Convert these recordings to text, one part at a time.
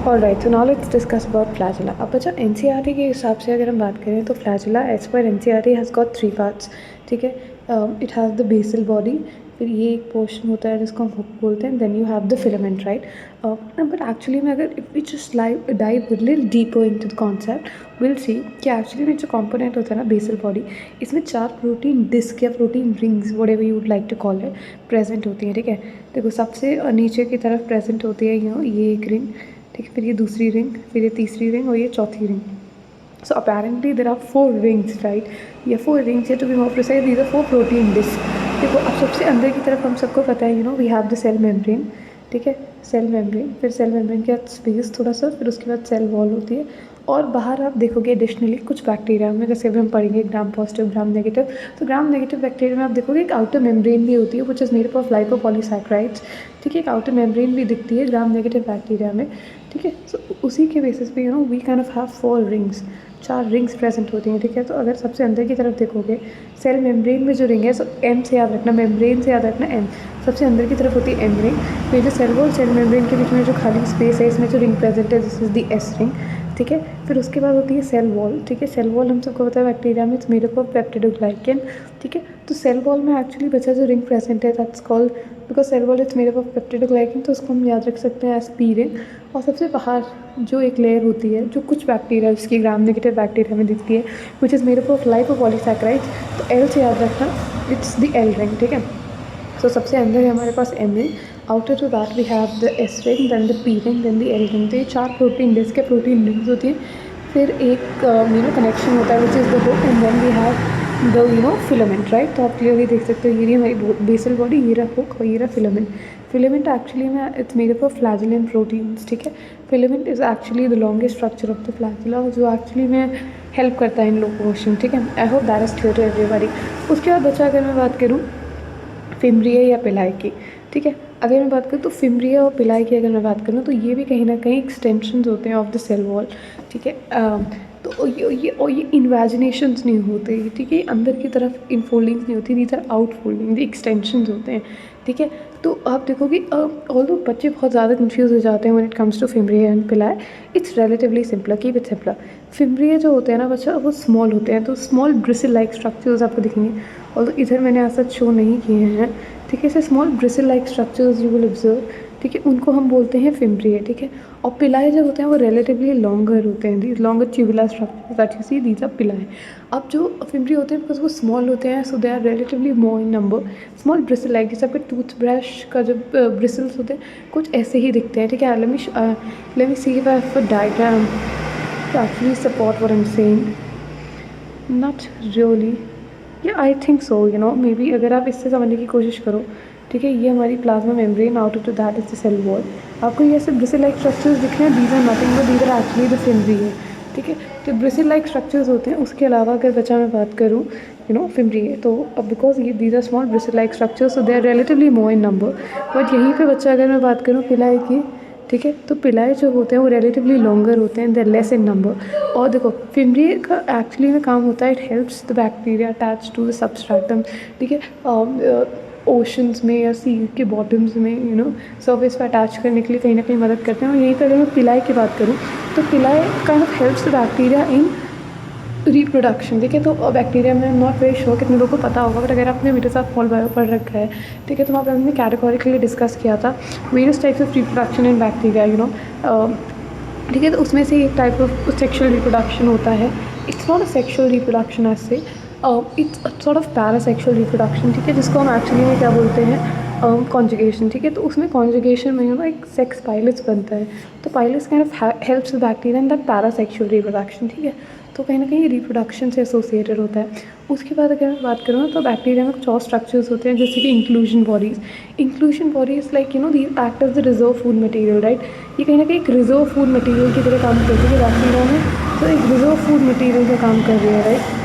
Alright, so now let's discuss about flagella. अब बच्चा NCERT के हिसाब से अगर हम बात करें तो flagella as per NCERT has got 3 parts, ठीक है। It has the basal body, फिर ये एक पोर्शन होता है जिसको हम हुक बोलते हैं, then you have the filament, right. But actually में अगर if we just dive little deeper into the concept will see कि एक्चुअली में जो कंपोनेंट होता है ना बेसल बॉडी, इसमें 4 प्रोटीन डिस्क या protein rings whatever you would like to call it present होती हैं, ठीक है। देखो सबसे नीचे की तरफ प्रेजेंट होती है ये एक रिंग, ठीक है, फिर ये दूसरी रिंग, फिर ये तीसरी रिंग और ये चौथी ring. So apparently there are 4 rings, right, या 4 रिंग्स है to be more precise, these are 4 protein disc. देखो अब सबसे अंदर की तरफ हम सबको पता है we have the cell membrane, ठीक है, सेल मेम्ब्रेन, फिर सेल मेम्ब्रेन के बाद स्पेस थोड़ा सा, फिर उसके बाद सेल वॉल होती है। और बाहर आप देखोगे एडिशनली कुछ बैक्टीरिया में, जैसे अभी हम पढ़ेंगे ग्राम पॉजिटिव ग्राम नेगेटिव, तो ग्राम नेगेटिव बैक्टीरिया में आप देखोगे एक आउटर मेम्ब्रेन भी होती है which is made up of lipopolysaccharides, ठीक है, एक आउटर मेम्ब्रेन भी दिखती है ग्राम नेगेटिव बैक्टीरिया में, ठीक है। सो उसी के बेसिस पे we kind of have 4 rings, 4 rings present होती हैं, ठीक है। तो अगर सबसे अंदर की तरफ देखोगे सेल मेम्ब्रेन में जो रिंग है, सो एम से याद रखना, मेम्ब्रेन से याद रखना एम, सबसे अंदर की तरफ होती है एम रिंग। फिर जो सेल वॉल सेल मेम्ब्रेन के बीच में जो खाली स्पेस है इसमें जो रिंग प्रेजेंट है this is the S ring, ठीक है। फिर उसके बाद होती है सेल वॉल, ठीक है। सेल वॉल हम सबको पता है बैक्टीरिया में it's made up of peptidoglycan, ठीक है। तो सेल वॉल में एक्चुअली बचा जो रिंग प्रेजेंट है that's called, because cell wall it's made up of peptidoglycan, तो उसको हम याद रख सकते हैं एज पी रिंग। और सबसे बाहर जो एक लेयर होती है जो कुछ बैक्टीरिया जिसकी ग्राम नेगेटिव बैक्टीरिया में दिखती है which is made up of lipopolysaccharides, तो एल से याद रखना इट्स द एल रिंग, ठीक है। सो सबसे अंदर है हमारे पास M ring, outer to that we have the S ring, then the P ring, then the L ring. तो ये 4 प्रोटीन डिस्क के प्रोटीन रिंग्स होती हैं। फिर एक कनेक्शन होता है which is the hook, and then we have the filament, right. तो आप क्लियरली देख सकते हो ये रही हमारी बेसल बॉडी, ये रहा हुक और ये रहा फिलामेंट। फिलामेंट एक्चुअली में it's made up of flagellin proteins, ठीक है। Filament is actually the longest structure of the flagella जो एक्चुअली में हेल्प करता है इन लोकोमोशन, ठीक है। I hope that is clear to everybody. उसके बाद बच्चा अगर मैं बात करूँ फिम्ब्रिया या पिलाई की, ठीक है, अगर मैं बात करूँ तो फिम्ब्रिया और पिलाई की अगर मैं बात करूँ तो ये भी कहीं ना कहीं एक्सटेंशंस होते हैं ऑफ द सेल वॉल, ठीक है। तो ये इन्वेजिनेशंस नहीं होते, ठीक है, अंदर की तरफ इनफोल्डिंग्स नहीं होती, these are out folding, extensions होते हैं, ठीक है। तो आप देखोगे ऑल्दो बच्चे बहुत ज़्यादा कंफ्यूज हो जाते हैं when it comes to fimbriae and pili, it's relatively simpler, keep it simpler. Fimbriae जो होते हैं ना बच्चा वो स्मॉल होते हैं, तो स्मॉल ब्रिसल लाइक स्ट्रक्चर्स आपको दिखेंगे, और इधर मैंने ऐसा शो नहीं किए हैं, ठीक है। ऐसे small bristle like structures you will observe, ठीक है, उनको हम बोलते हैं फिम्ब्रिया, ठीक है। और पिलाई जो होते हैं वो रिलेटिवली लॉन्गर होते हैं, these longer tubular structures that you see these are pili. अब जो फिम्ब्रिया होते हैं बिकॉज वो स्मॉल होते हैं so they are relatively more in number, small bristle like, जैसे आपके टूथब्रश का जो ब्रिसल्स होते हैं कुछ ऐसे ही दिखते हैं, ठीक है। Let me see if I have a diagram to actually support what I am saying, not really, yeah I think so may be, अगर आप इससे समझने की कोशिश करो, ठीक है। ये हमारी plasma membrane, outer to that is the cell wall. आपको ये ऐसे ब्रिसल लाइक स्ट्रक्चर्स दिख रहे हैं, these are nothing but these are actually the fimbriae, ठीक है। तो ब्रिसल लाइक स्ट्रक्चर्स होते हैं। उसके अलावा अगर बच्चा मैं बात करूँ फिम्ब्रिया, तो अब बिकॉज ये these are small bristle like structures so they are relatively more in number, but यहीं पे बच्चा अगर मैं बात करूँ पिलाई की, ठीक है, तो पिलाई जो होते हैं वो रिलेटिवली लॉन्गर होते हैं, they are less in number. और देखो फिम्ब्रिया का एक्चुअली में काम होता है, it helps the bacteria attach to the substratum, ठीक है, ओशंस में या सी के बॉटम्स में सर्फेस पर अटैच करने के लिए कहीं ना कहीं मदद करते हैं। और यहीं पर अगर मैं पिलाई की बात करूँ तो पिलाई kind of helps the bacteria in reproduction, ठीक है। तो बैक्टीरिया में नॉट वेरी श्योर कितने लोगों को पता होगा, बट अगर आपने मेरे साथ फॉल बायो पढ़ रखा है, ठीक है, तो वहाँ पर हमने कैटेगोरिकली डिस्कस किया था various types of reproduction in bacteria, ठीक है। तो उसमें से एक टाइप ऑफ सेक्शुअल रिप्रोडक्शन होता है, it's not a sexual reproduction ऐसे, इट्स सॉर्ट ऑफ पैरासेक्शुअल रिप्रोडक्शन, ठीक है, जिसको हम एक्चुअली में क्या बोलते हैं कॉन्जुगेशन, ठीक है। तो उसमें कॉन्जुगेशन में एक सेक्स पाइलस बनता है, तो pilus kind of helps the bacteria in that parasexual reproduction, ठीक है। तो कहीं ना कहीं रिप्रोडक्शन से एसोसिएटेड होता है। उसके बाद अगर मैं बात करूँ तो बैक्टीरिया में कुछ और स्ट्रक्चर्स होते हैं जैसे कि inclusion bodies like they act as the reserve food material, right. ये कहीं ना कहीं एक रिजर्व फूड मटेरियल की तरह काम करती है बैक्टीरिया में, तो एक रिजर्व फूड मटेरियल का काम कर रही है, राइट।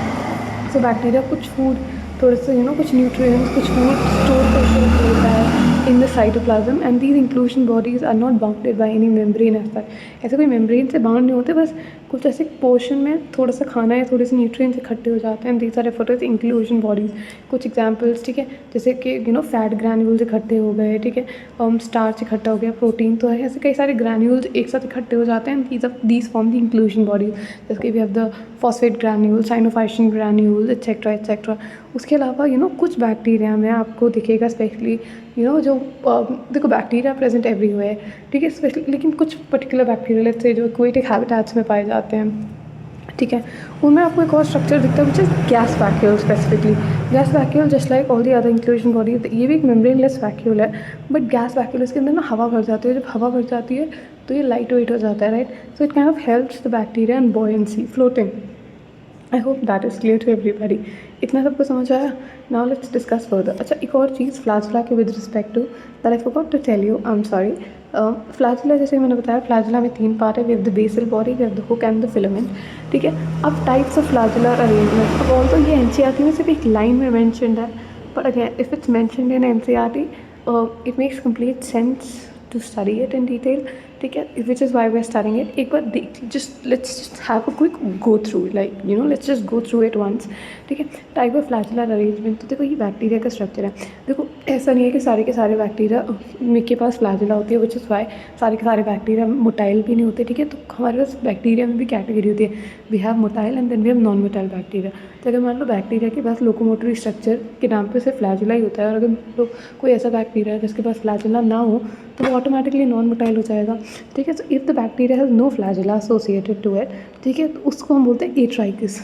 सो बैक्टीरिया कुछ फूड थोड़े से कुछ न्यूट्रिएंट्स कुछ फूड स्टोर करके रख लेता है in the cytoplasm, and these inclusion bodies are not bounded by any membrane as such. ऐसे कोई मेम्ब्रेन से बाउंड नहीं होते, बस कुछ ऐसे पोर्शन में थोड़ा सा खाना या थोड़े से न्यूट्रिएंट्स इकट्ठे हो जाते हैं, these are referred to as inclusion bodies. कुछ एग्जांपल्स, ठीक है, जैसे कि फैट ग्रैन्यूल्स इकट्ठे हो गए, ठीक है, स्टार्च इकट्ठा हो गया, प्रोटीन, तो ऐसे कई सारे ग्रैन्यूल्स एक साथ इकट्ठे हो जाते हैं, these form the inclusion bodies. जैसे कि we have the phosphate granule, cyanophycin granule, etcetera etcetera. उसके अलावा कुछ बैक्टीरिया में आपको दिखेगा स्पेशली जो देखो बैक्टीरिया प्रेजेंट एवरीवेयर, ठीक है, स्पेशली, लेकिन कुछ पर्टिकुलर बैक्टीरिया लेट्स से जो एक्वेटिक हैबिटेट्स में पाए जाते हैं, ठीक है, उनमें आपको एक और स्ट्रक्चर दिखता है which is gas vacuole. Specifically gas vacuole just like all the other inclusion body, ये भी एक मेम्ब्रेनलेस वैक्यूल है, बट गैस वैक्यूल इसके अंदर हवा भर जाती है। जब हवा भर जाती है तो ये लाइट वेट हो जाता है, right. So it kind of helps the bacteria in buoyancy, floating. I hope that is clear to everybody. इतना सबको समझ आया? Now let's discuss further. अच्छा, एक और चीज़ फ्लैजिला के with respect to that I forgot to tell you, I am sorry. Flagella, जैसे मैंने बताया, फ्लैजिला में 3 पार्ट है। We have the basal body, we have the hook and the filament, ठीक है। अब टाइप्स ऑफ फ्लैजिलर अरेंजमेंट, अब although ये एनसीईआरटी में सिर्फ एक लाइन में मैंशनड है, but again if it's mentioned in NCERT it makes complete sense to study it in detail, ठीक है, which is why we are studying it. एक बार देख, let's just have a quick go through, like let's just go through it once, ठीक है। Type of flagellar arrangement, तो देखो ये बैक्टीरिया का स्ट्रक्चर है। देखो ऐसा नहीं है कि सारे के सारे बैक्टीरिया के पास फ्लैजिला होती है, विच इज़ वाई सारे के सारे बैक्टीरिया मोटाइल भी नहीं होते, ठीक है। तो हमारे पास बैक्टीरिया में भी कैटेगरी होती है, we have motile and then we have non motile bacteria. तो अगर मान लो बैक्टीरिया के पास लोकोमोटरी स्ट्रक्चर के नाम पे सिर्फ फ्लैजिला ही होता है, और अगर कोई ऐसा बैक्टीरिया है जिसके पास फ्लैजिला ना हो तो वो ऑटोमेटिकली नॉन मोटाइल हो जाएगा, ठीक है। So if the bacteria has no flagella associated to it, ठीक है, तो उसको हम बोलते हैं atrichous,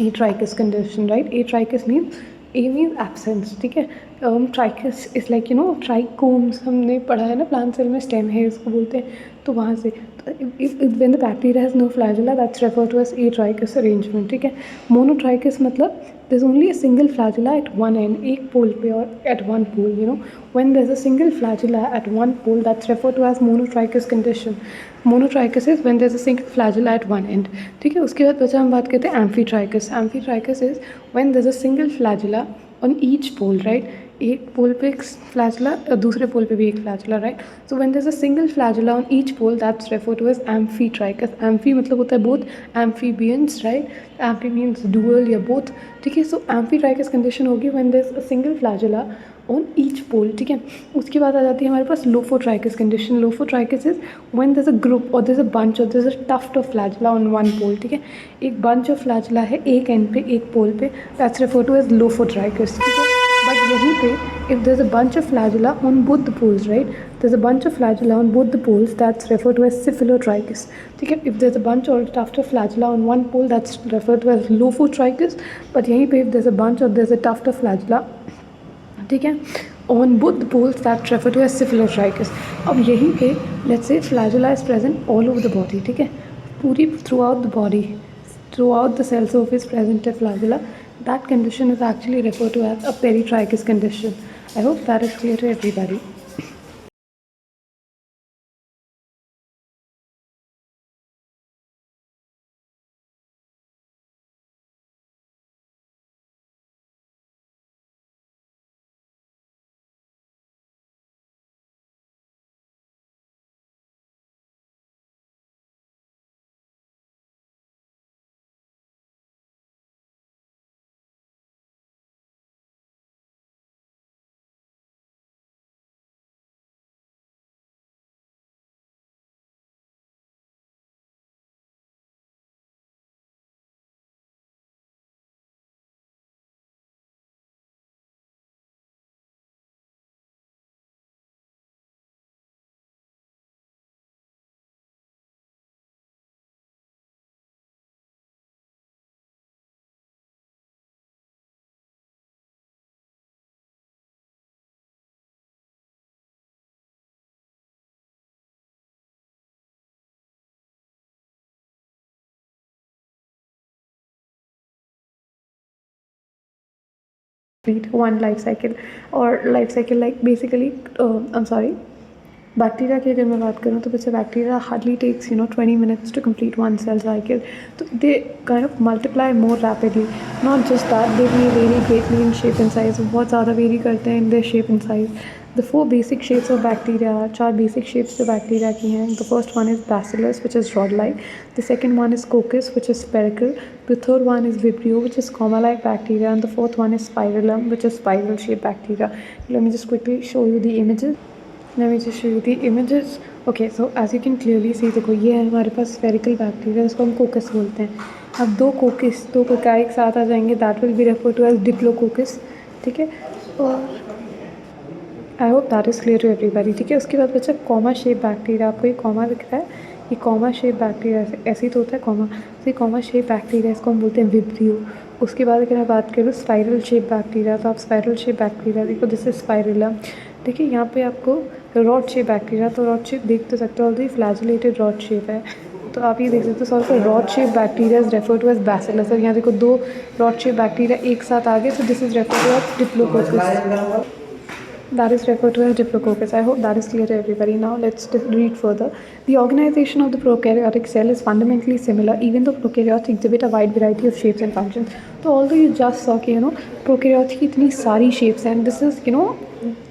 atrichous condition, right. Atrichous means A means absence, ठीक है। ट्राइकिस इज़ लाइक ट्राइकोम्स हमने पढ़ा है ना, प्लांट सेल में स्टेम है इसको बोलते हैं, तो वहाँ से when the bacteria has no flagella that's referred to as atrichous arrangement, ठीक है। मोनोट्राइकिस मतलब there is only a single flagella at one end, एक पोल पे, और at one pole, when there is a single flagella at one pole that's referred to as monotrichous condition. Monotrichous is when there is a single flagella at one end, ठीक है। उसके बाद बचा हम बात करते हैं amphitrichous. Amphitrichous is when there is a single flagella on each pole, right. एक पोल पे एक फ्लैजिला और दूसरे पोल पे भी एक flagella, right. So when there is a single flagella on each pole that's referred to as amphitrichous. Amphi मतलब होता है both, amphibians, right. Amphi means dual या बोथ, ठीक है। सो एम्फीट्राइकिस कंडीशन होगी when there is a single flagella on each pole, ठीक है। उसके बाद आ जाती है हमारे पास lophotrichous condition. Lophotrichous is when there is a group और देयर इज अ बंच और there is a tuft of flagella on one pole, ठीक है। एक बंच ऑफ फ्लैजिला है एक एंड पे, एक पोल पे, दैट्स रेफर्ड टू एज लोफोट्राइकिस, ठीक है। बट यहीं पे if there's a bunch of flagella on both the poles, right, there's a bunch of flagella on both the poles, that's referred to as cephalotrichus, ठीक है। if there's a bunch or tuft of flagella on one pole, that's referred to as lophotrichus, but यहीं पे if there's a bunch or there's a tuft of flagella, ठीक है, on both the poles, that's referred to as cephalotrichus। अब यहीं पे let's say flagella is present all over the body, ठीक है, पूरी throughout the body, throughout the cell surface present है flagella, that condition is actually referred to as a peritrichous condition. I hope that is clear to everybody. One life cycle or life cycle, like basically I'm sorry, bacteria की अगर मैं बात करूँ तो वैसे bacteria hardly takes 20 minutes to complete one cell cycle, तो they kind of multiply more rapidly. Not just that, they भी vary greatly in shape and size, बहुत ज़्यादा वेरी करते हैं in their shape and size. The 4 basic shapes of bacteria, 4 basic shapes जो bacteria की हैं. The first one is bacillus which is rod like. The second one is कोकस which is spherical. The third one is vibrio which is comma like bacteria, and the fourth one is spirillum which is spiral shaped bacteria. Let me just quickly show you the images. Okay, so as you can clearly see, देखो ये है हमारे पास spherical bacteria, इसको हम कोकस बोलते हैं. अब दो कोका एक साथ आ जाएंगे, that will be refer to as diplococcus. ठीक है, और I hope that is clear to everybody. ठीक है, उसके बाद बच्चा कॉमा शेप बैक्टीरिया. आपको ये कॉमा दिख रहा है, ये कॉमा शेप बैक्टीरिया ऐसे ही तो होता है कॉमा. तो ये कॉमा शेप बैक्टीरिया, इसको हम बोलते हैं विब्रियो. उसके बाद अगर मैं बात करूँ स्पाइरल शेप बैक्टीरिया, तो आप स्पाइरल शेप बैक्टीरिया देखो, दिस इज स्पाइरुलम. देखिए यहाँ पे आपको रॉड शेप बैक्टीरिया, तो रॉड शेप देख तो सकते हो, ऑल्दो फ्लैजिलेटेड रॉड शेप है, तो आप ये देख सकते हो. Sorry, rod shape bacteria is refer to as bacillus. और यहाँ देखो दो रॉड शेप बैक्टीरिया एक साथ आ गए, तो this is refer to as diplococcus. That is referred to as Diplococcus. I hope that is clear to everybody. Now let's read further. The organization of the prokaryotic cell is fundamentally similar, even though prokaryotes exhibit a wide variety of shapes and functions. So although you just saw कि prokaryotes की इतनी सारी shapes हैं, and this is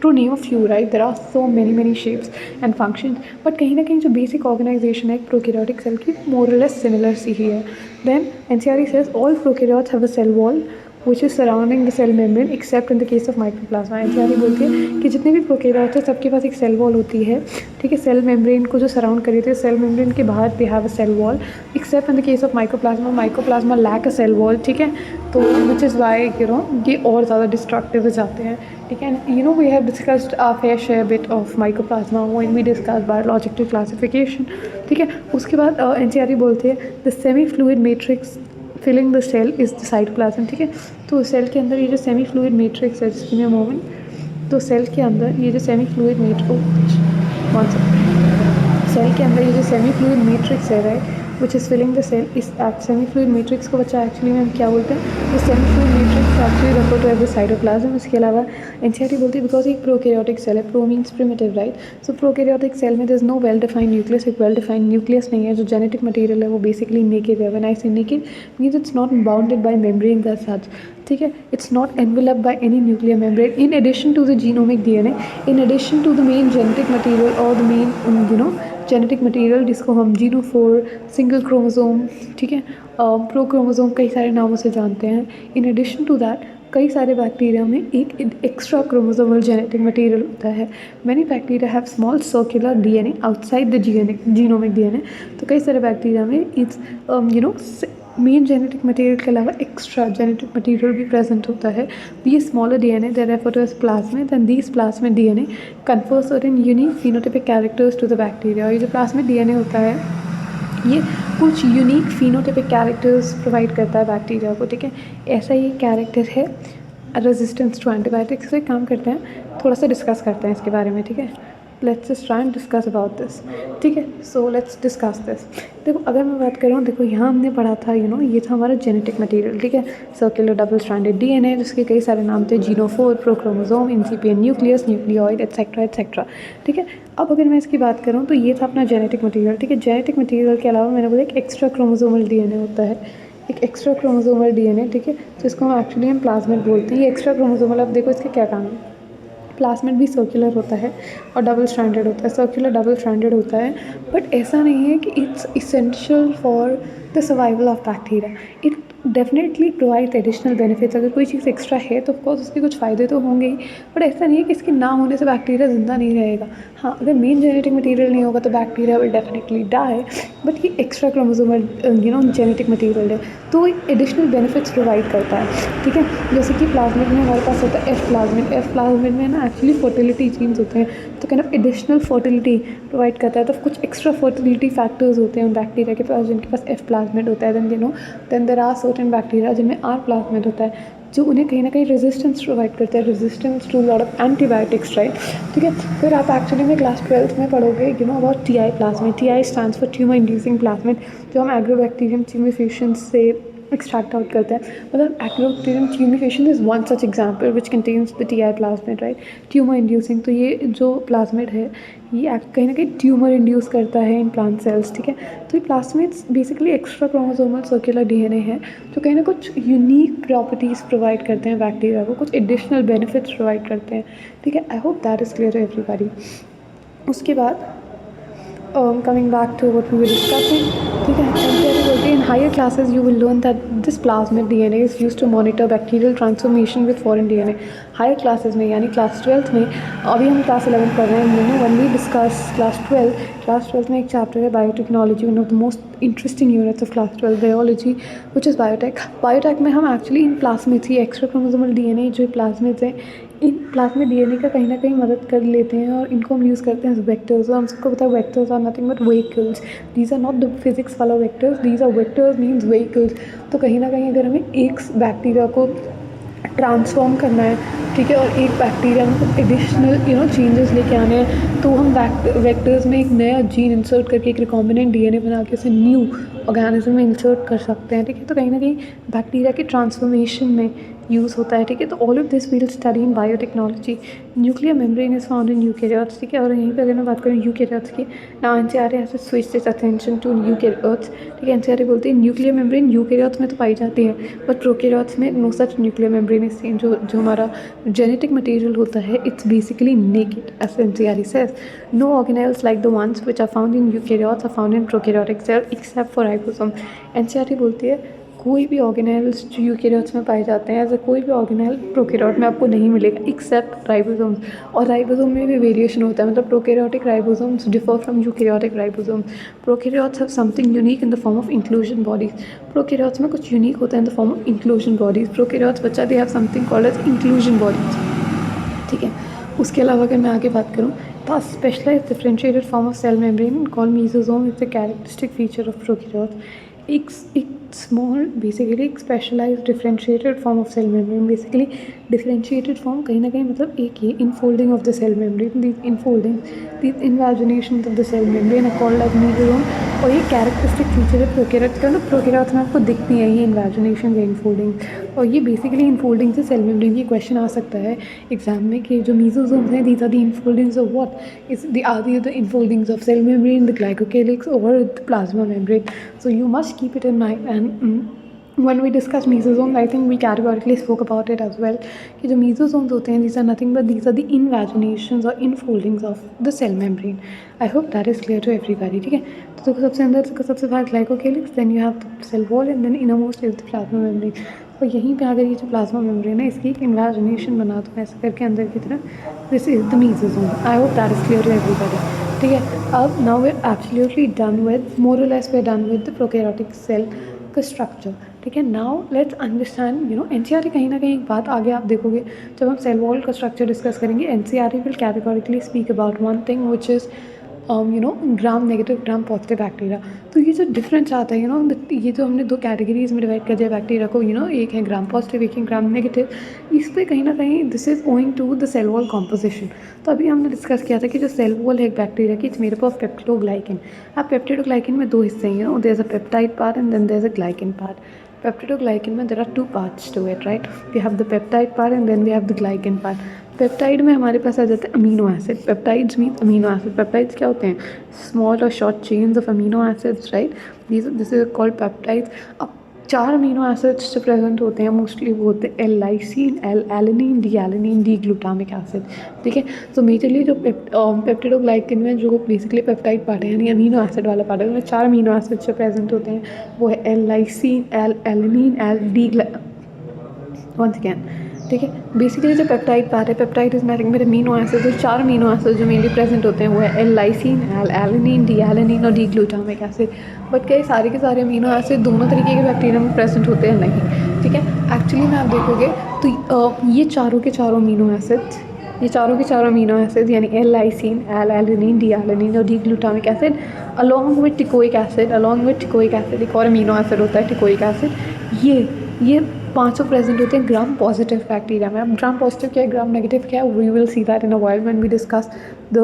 to name a few, right? There are so many shapes and functions. But कहीं ना कहीं जो basic organization है prokaryotic cell की more or less similar सी ही है. Then NCERT says all prokaryotes have a cell wall which is surrounding the cell membrane except in the case of mycoplasma. NCERT बोलती है कि जितने भी प्रोकैरियोट्स हैं सबके पास एक सेल वॉल होती है. ठीक है, सेल मेम्ब्रेन को जो सराउंड करी थी, सेल मेम्ब्रेन के बाहर they have a cell wall except in the case of mycoplasma lack a cell wall. ठीक है, तो विच इज़ वाई ये और ज़्यादा डिस्ट्रक्टिव हो जाते हैं. ठीक है, we have discussed a fair share bit of mycoplasma when we discuss biological classification. ठीक है, उसके बाद NCERT बोलती है the semi fluid matrix filling the cell is the cytoplasm. ठीक है, तो सेल के अंदर ये जो सेमी फ्लूइड मैट्रिक्स है, जिसकी मैं मोमेंट, तो सेल के अंदर ये जो सेमी फ्लूइड सेल के अंदर ये जो सेमी फ्लूइड मैट्रिक्स है, right, which is filling the cell, इस सेमी फ्लूइड मैट्रिक्स को बच्चा एक्चुअली में हम क्या बोलते हैं, the semi fluid matrix actually refer to as the cytoplasm. इसके अलावा NCERT बोलती है बिकॉज एक प्रोकैरियोटिक सेल है, pro means primitive, right. So prokaryotic cell में there is no well defined nucleus. एक वेल डिफाइंड न्यूक्लियस नहीं है. जो जेनेटिक मटेरियल है वो बेसिकली नेकेड है. When I say naked means it's not bounded by membrane as such. ठीक है, it's not enveloped by any nuclear membrane. In addition to the genomic DNA, in addition to the main genetic material और the main genetic material जिसको हम genophore, single chromosome, ठीक है, pro chromosome, कई सारे नामों से जानते हैं. इन एडिशन टू दैट कई सारे बैक्टीरिया में एक एक्स्ट्रा क्रोमोसोमल जेनेटिक मटेरियल होता है. Many bacteria have small circular DNA outside the genomic DNA. तो कई सारे बैक्टीरिया में इट्स मेन जेनेटिक मटेरियल के अलावा एक्स्ट्रा जेनेटिक मटेरियल भी प्रेजेंट होता है. ये smaller DNA they refer to as plasmid, and these plasmid DNA confer certain unique phenotypic characters to the bacteria. और ये जो प्लाज्मिड DNA होता है ये कुछ यूनिक फिनोटाइपिक कैरेक्टर्स प्रोवाइड करता है बैक्टीरिया को. ठीक है, ऐसा ये कैरेक्टर है रेजिस्टेंस टू एंटीबायोटिक्स. से काम करते हैं, थोड़ा सा डिस्कस करते हैं इसके बारे में. ठीक है, let's just try and discuss about this. ठीक है, सो लेट्स डिस्कस दिस. देखो अगर मैं बात करूँ, देखो यहाँ हमने पढ़ा था ये था हमारा जेनेटिक मटेरियल. ठीक है, सर्कुलर डबल स्ट्रैंडेड DNA जिसके कई सारे नाम थे, genophore, prochromosome, incipient nucleus, nucleoid, etcetera etcetera. ठीक है, अब अगर मैं इसकी बात करूँ तो ये था अपना जेनेटिक मटेरियल. ठीक है, जेनेटिक मटेरियल के अलावा मैंने बोला एक एक्स्ट्रा क्रोमोसोमल DNA होता है, एक एक्स्ट्रा क्रोमोसोमल DNA. ठीक है, जिसको हम एक्चुअली हम प्लाज्मिड बोलते हैं. ये एक्स्ट्रा क्रोमोसोमल, अब देखो इसके क्या काम है. प्लाज्मिड भी सर्कुलर होता है और डबल स्ट्रैंडेड होता है, सर्कुलर डबल स्ट्रैंडेड होता है. बट ऐसा नहीं है कि it's essential for the survival of bacteria. It definitely provide additional benefits. अगर कोई चीज़ एक्स्ट्रा है तो ऑफकोर्स उसके कुछ फ़ायदे तो होंगे ही, बट ऐसा नहीं है कि इसके ना होने से बैक्टीरिया ज़िंदा नहीं रहेगा. हाँ, अगर मेन जेनेटिक मटेरियल नहीं होगा तो bacteria will definitely die. But ये एक्स्ट्रा क्रोमोसोमल जेनेटिक मटेरियल है, तो एडिशनल बेनिफिट्स प्रोवाइड करता है. ठीक है, जैसे कि प्लाज्मिड में हमारे पास होता है एफ प्लाज्मिड में ना एक्चुअली फर्टिलिटी जीन्स होते हैं, तो kind of additional fertility provide करता है. तो कुछ एक्स्ट्रा फर्टिलिटी फैक्टर्स होते हैं बैक्टीरिया के पास जिनके पास एफ प्लाज्मिड होता है. Then there are certain bacteria जिनमें आर प्लाज्मिड होता है, जो उन्हें कहीं ना कहीं रेजिस्टेंस प्रोवाइड करता है, resistance to lot of antibiotics, right. ठीक है, फिर आप एक्चुअली में क्लास 12th में पढ़ोगे about TI plasmid. TI stands for tumour inducing plasmid, जो हम एग्रोबैक्टीरियम ट्यूमिफिकेशन से एक्सट्रैक्ट आउट करते हैं. मतलब actinobacterium tumefaciens is one such example which contains the T I plasmid, right. Tumour inducing, तो ये जो प्लाज्मिड है ये कहीं ना कहीं ट्यूमर इंड्यूस करता है इन प्लांट सेल्स, ठीक है. तो ये plasmids basically extra chromosomal circular DNA है जो कहीं ना कुछ यूनिक प्रॉपर्टीज़ प्रोवाइड करते हैं बैक्टीरिया को, कुछ एडिशनल बेनिफिट्स प्रोवाइड करते हैं, ठीक है. I hope that is clear to everybody. उसके बाद coming back to what we were discussing, ठीक है. एनसीईआरटी बोलती है in higher classes you will learn that this plasmid DNA is used to monitor bacterial transformation with foreign DNA. Higher classes में यानी class 12th में, अभी हम class 11 पढ़ रहे हैं, वन वी डिस्कस क्लास 12 में एक चैप्टर है biotechnology, one of the most interesting units of class 12 biology which is biotech में हम एक्चुअली इन प्लाज्मिड्स, ये एक्स्ट्रा क्रोमोसोमल डीएनए जो प्लाज्मिड्स हैं, इन प्लाज्मिड डीएनए का कहीं ना कहीं मदद कर लेते हैं और इनको हम यूज़ करते हैं एज वेक्टर्स. हम सबको पता है vectors are nothing but vehicles. These are not the physics वाला vectors, these are vectors means vehicles. तो कहीं ना कहीं अगर हमें एक बैक्टीरिया को ट्रांसफॉर्म करना है, ठीक है, और एक बैक्टीरिया में एडिशनल चेंजेस लेके आने हैं, तो हम वेक्टर्स में एक नया जीन इंसर्ट करके एक रिकॉम्बिनेंट डीएनए बना के उसे न्यू ऑर्गेनिज्म में इंसर्ट कर सकते हैं, ठीक है. तो कहीं ना कहीं बैक्टीरिया के ट्रांसफॉर्मेशन में यूज़ होता है, ठीक है. तो all of this we'll study in biotechnology. Nuclear membrane is found in eukaryotes, ठीक है. और यहीं पर अगर मैं बात करूँ यूकेरियोट्स की, now NCERT has to switch this attention to eukaryotes, ठीक है. एनसीईआरटी बोलती है न्यूक्लियर मेम्ब्रेन यूकेरियोट्स में तो पाई जाती है बट प्रोकैरियोट्स में no such nuclear membrane is seen. जो हमारा जेनेटिक मटेरियल होता है it's basically naked as NCERT says. No organelles like the ones which are found in eukaryotes are found in prokaryotic cell except for ribosome. NCERT बोलती है कोई भी ऑर्गेनेल्स जो यूकेरियोट्स में पाए जाते हैं, ऐसा कोई भी ऑर्गेनेल प्रोकैरियोट में आपको नहीं मिलेगा एक्सेप्ट राइबोसोम्स. और राइबोसोम में भी वेरिएशन होता है, मतलब prokaryotic ribosomes differ from eukaryotic ribosomes. Prokaryotes have something unique in the form of inclusion bodies. Prokaryotes में कुछ यूनिक होता है in the form of inclusion bodies. Prokaryotes बच्चा they have something called as inclusion bodies, ठीक है. उसके अलावा अगर मैं आगे बात करूँ, the specialized differentiated form of cell membrane called mesosome is the characteristic feature of prokaryotes. एक स्मॉल बेसिकली एक specialised differentiated form of cell membrane. Basically differentiated form कहीं ना कहीं मतलब एक ही infolding of the cell membrane, the infolding the invagination of the cell membrane are called as mesosome. और ये कैरेक्टरिस्टिक फीचर है प्रोकैरियोट्स का. मतलब प्रोकैरियोट्स में आपको दिखती है ये इन्वेजिनेशन या इनफोल्डिंग. और ये बेसिकली इनफोल्डिंग से सेल मेम्ब्रेन की क्वेश्चन आ सकता है एग्जाम में कि जो मेसोसोम्स हैं these are the infoldings of what is the infoldings of cell membrane, the glycocalyx और the plasma membrane. So you must keep it in mind. And when we discuss mesosomes, I think we categorically spoke about it as well कि जो mesosomes होते हैं these are nothing but these are the invaginations or infoldings of the cell membrane. I hope that is clear to everybody, ठीक है. तो देखो सबसे अंदर सबसे बाहर ग्लाइकोकेलिक्स, then you have the cell wall and then innermost is the plasma membrane. और यहीं पे अगर ये जो प्लाज्मा मेम्ब्रेन है इसकी एक इन्वेजिनेशन बना दो ऐसे करके अंदर की तरफ, this is the mesosome. I hope that is clear to everybody, ठीक है. अब now we are absolutely done with more और less we are done with the prokaryotic cell का स्ट्रक्चर, ठीक है. नाउ लेट्स अंडरस्टैंड एनसीईआरटी कहीं ना कहीं एक बात आगे आप देखोगे जब हम सेल वॉल का स्ट्रक्चर डिस्कस करेंगे, NCERT will categorically speak about one thing which is gram negative gram positive bacteria. तो ये जो डिफरेंस आता है ये जो हमने दो कैटेगरीज में डिवाइड कर दिया बैक्टीरिया को, एक है ग्राम पॉजिटिव एक है ग्राम नेगेटिव. इस पर कहीं ना कहीं this is owing to the cell wall composition. तो अभी हमने डिस्कस किया था कि जो सेल वॉल है एक बैक्टीरिया की it's made up of peptidoglycan. अब पेप्टिडोग्लाइकिन में दो हिस्से हैं, there is a peptide part and then there is a glycan part. Peptidoglycan में there are two parts to it, right. We have the peptide part and then we have the glycan part. Peptide में हमारे पास आ जाते हैं amino acid. Peptides mean amino acid. Peptides क्या होते हैं? स्मॉल और short chains of amino acids, right. This is called peptides. अब 4 अमीनो एसिड्स जो प्रेजेंट होते हैं मोस्टली वो होते हैं L-lysine, L-alanine, D-alanine, D-glutamic acid, ठीक है. तो मेजरली जो पेप्टिडोग्लाइकिन में जो बेसिकली पेप्टाइड पार्ट है यानी अमीनो एसिड वाला पार्ट है उसमें 4 अमीनो एसिड जो प्रेजेंट होते हैं वो है एल-लाइसिन, एल-एलिनिन, वंस अगेन, ठीक है. बेसिकली जो पेप्टाइड पार्ट है, peptide is nothing but amino acid. जो 4 अमीनो एसिड जो मेनली प्रेजेंट होते हैं वो है एल-लाइसिन, एल-एलिनिन, डी-एलिनिन और डी-ग्लूटामिक एसिड. बट क्या सारे के सारे अमीनो एसिड दोनों तरीके के बैक्टीरिया में प्रेजेंट होते हैं? नहीं, ठीक है. एक्चुअली में आप देखोगे तो ये चारों के चारों अमीनो एसिड यानी एल-लाइसिन, एल-एलिनिन, डी-एलिनिन और D-glutamic acid along with teichoic acid एक और अमीनो एसिड होता है टिकोइक एसिड. ये पाँचों प्रेजेंट होते हैं ग्राम पॉजिटिव बैक्टीरिया में। अब ग्राम पॉजिटिव क्या है, ग्राम नेगेटिव क्या है, we will see that in a while when we discuss the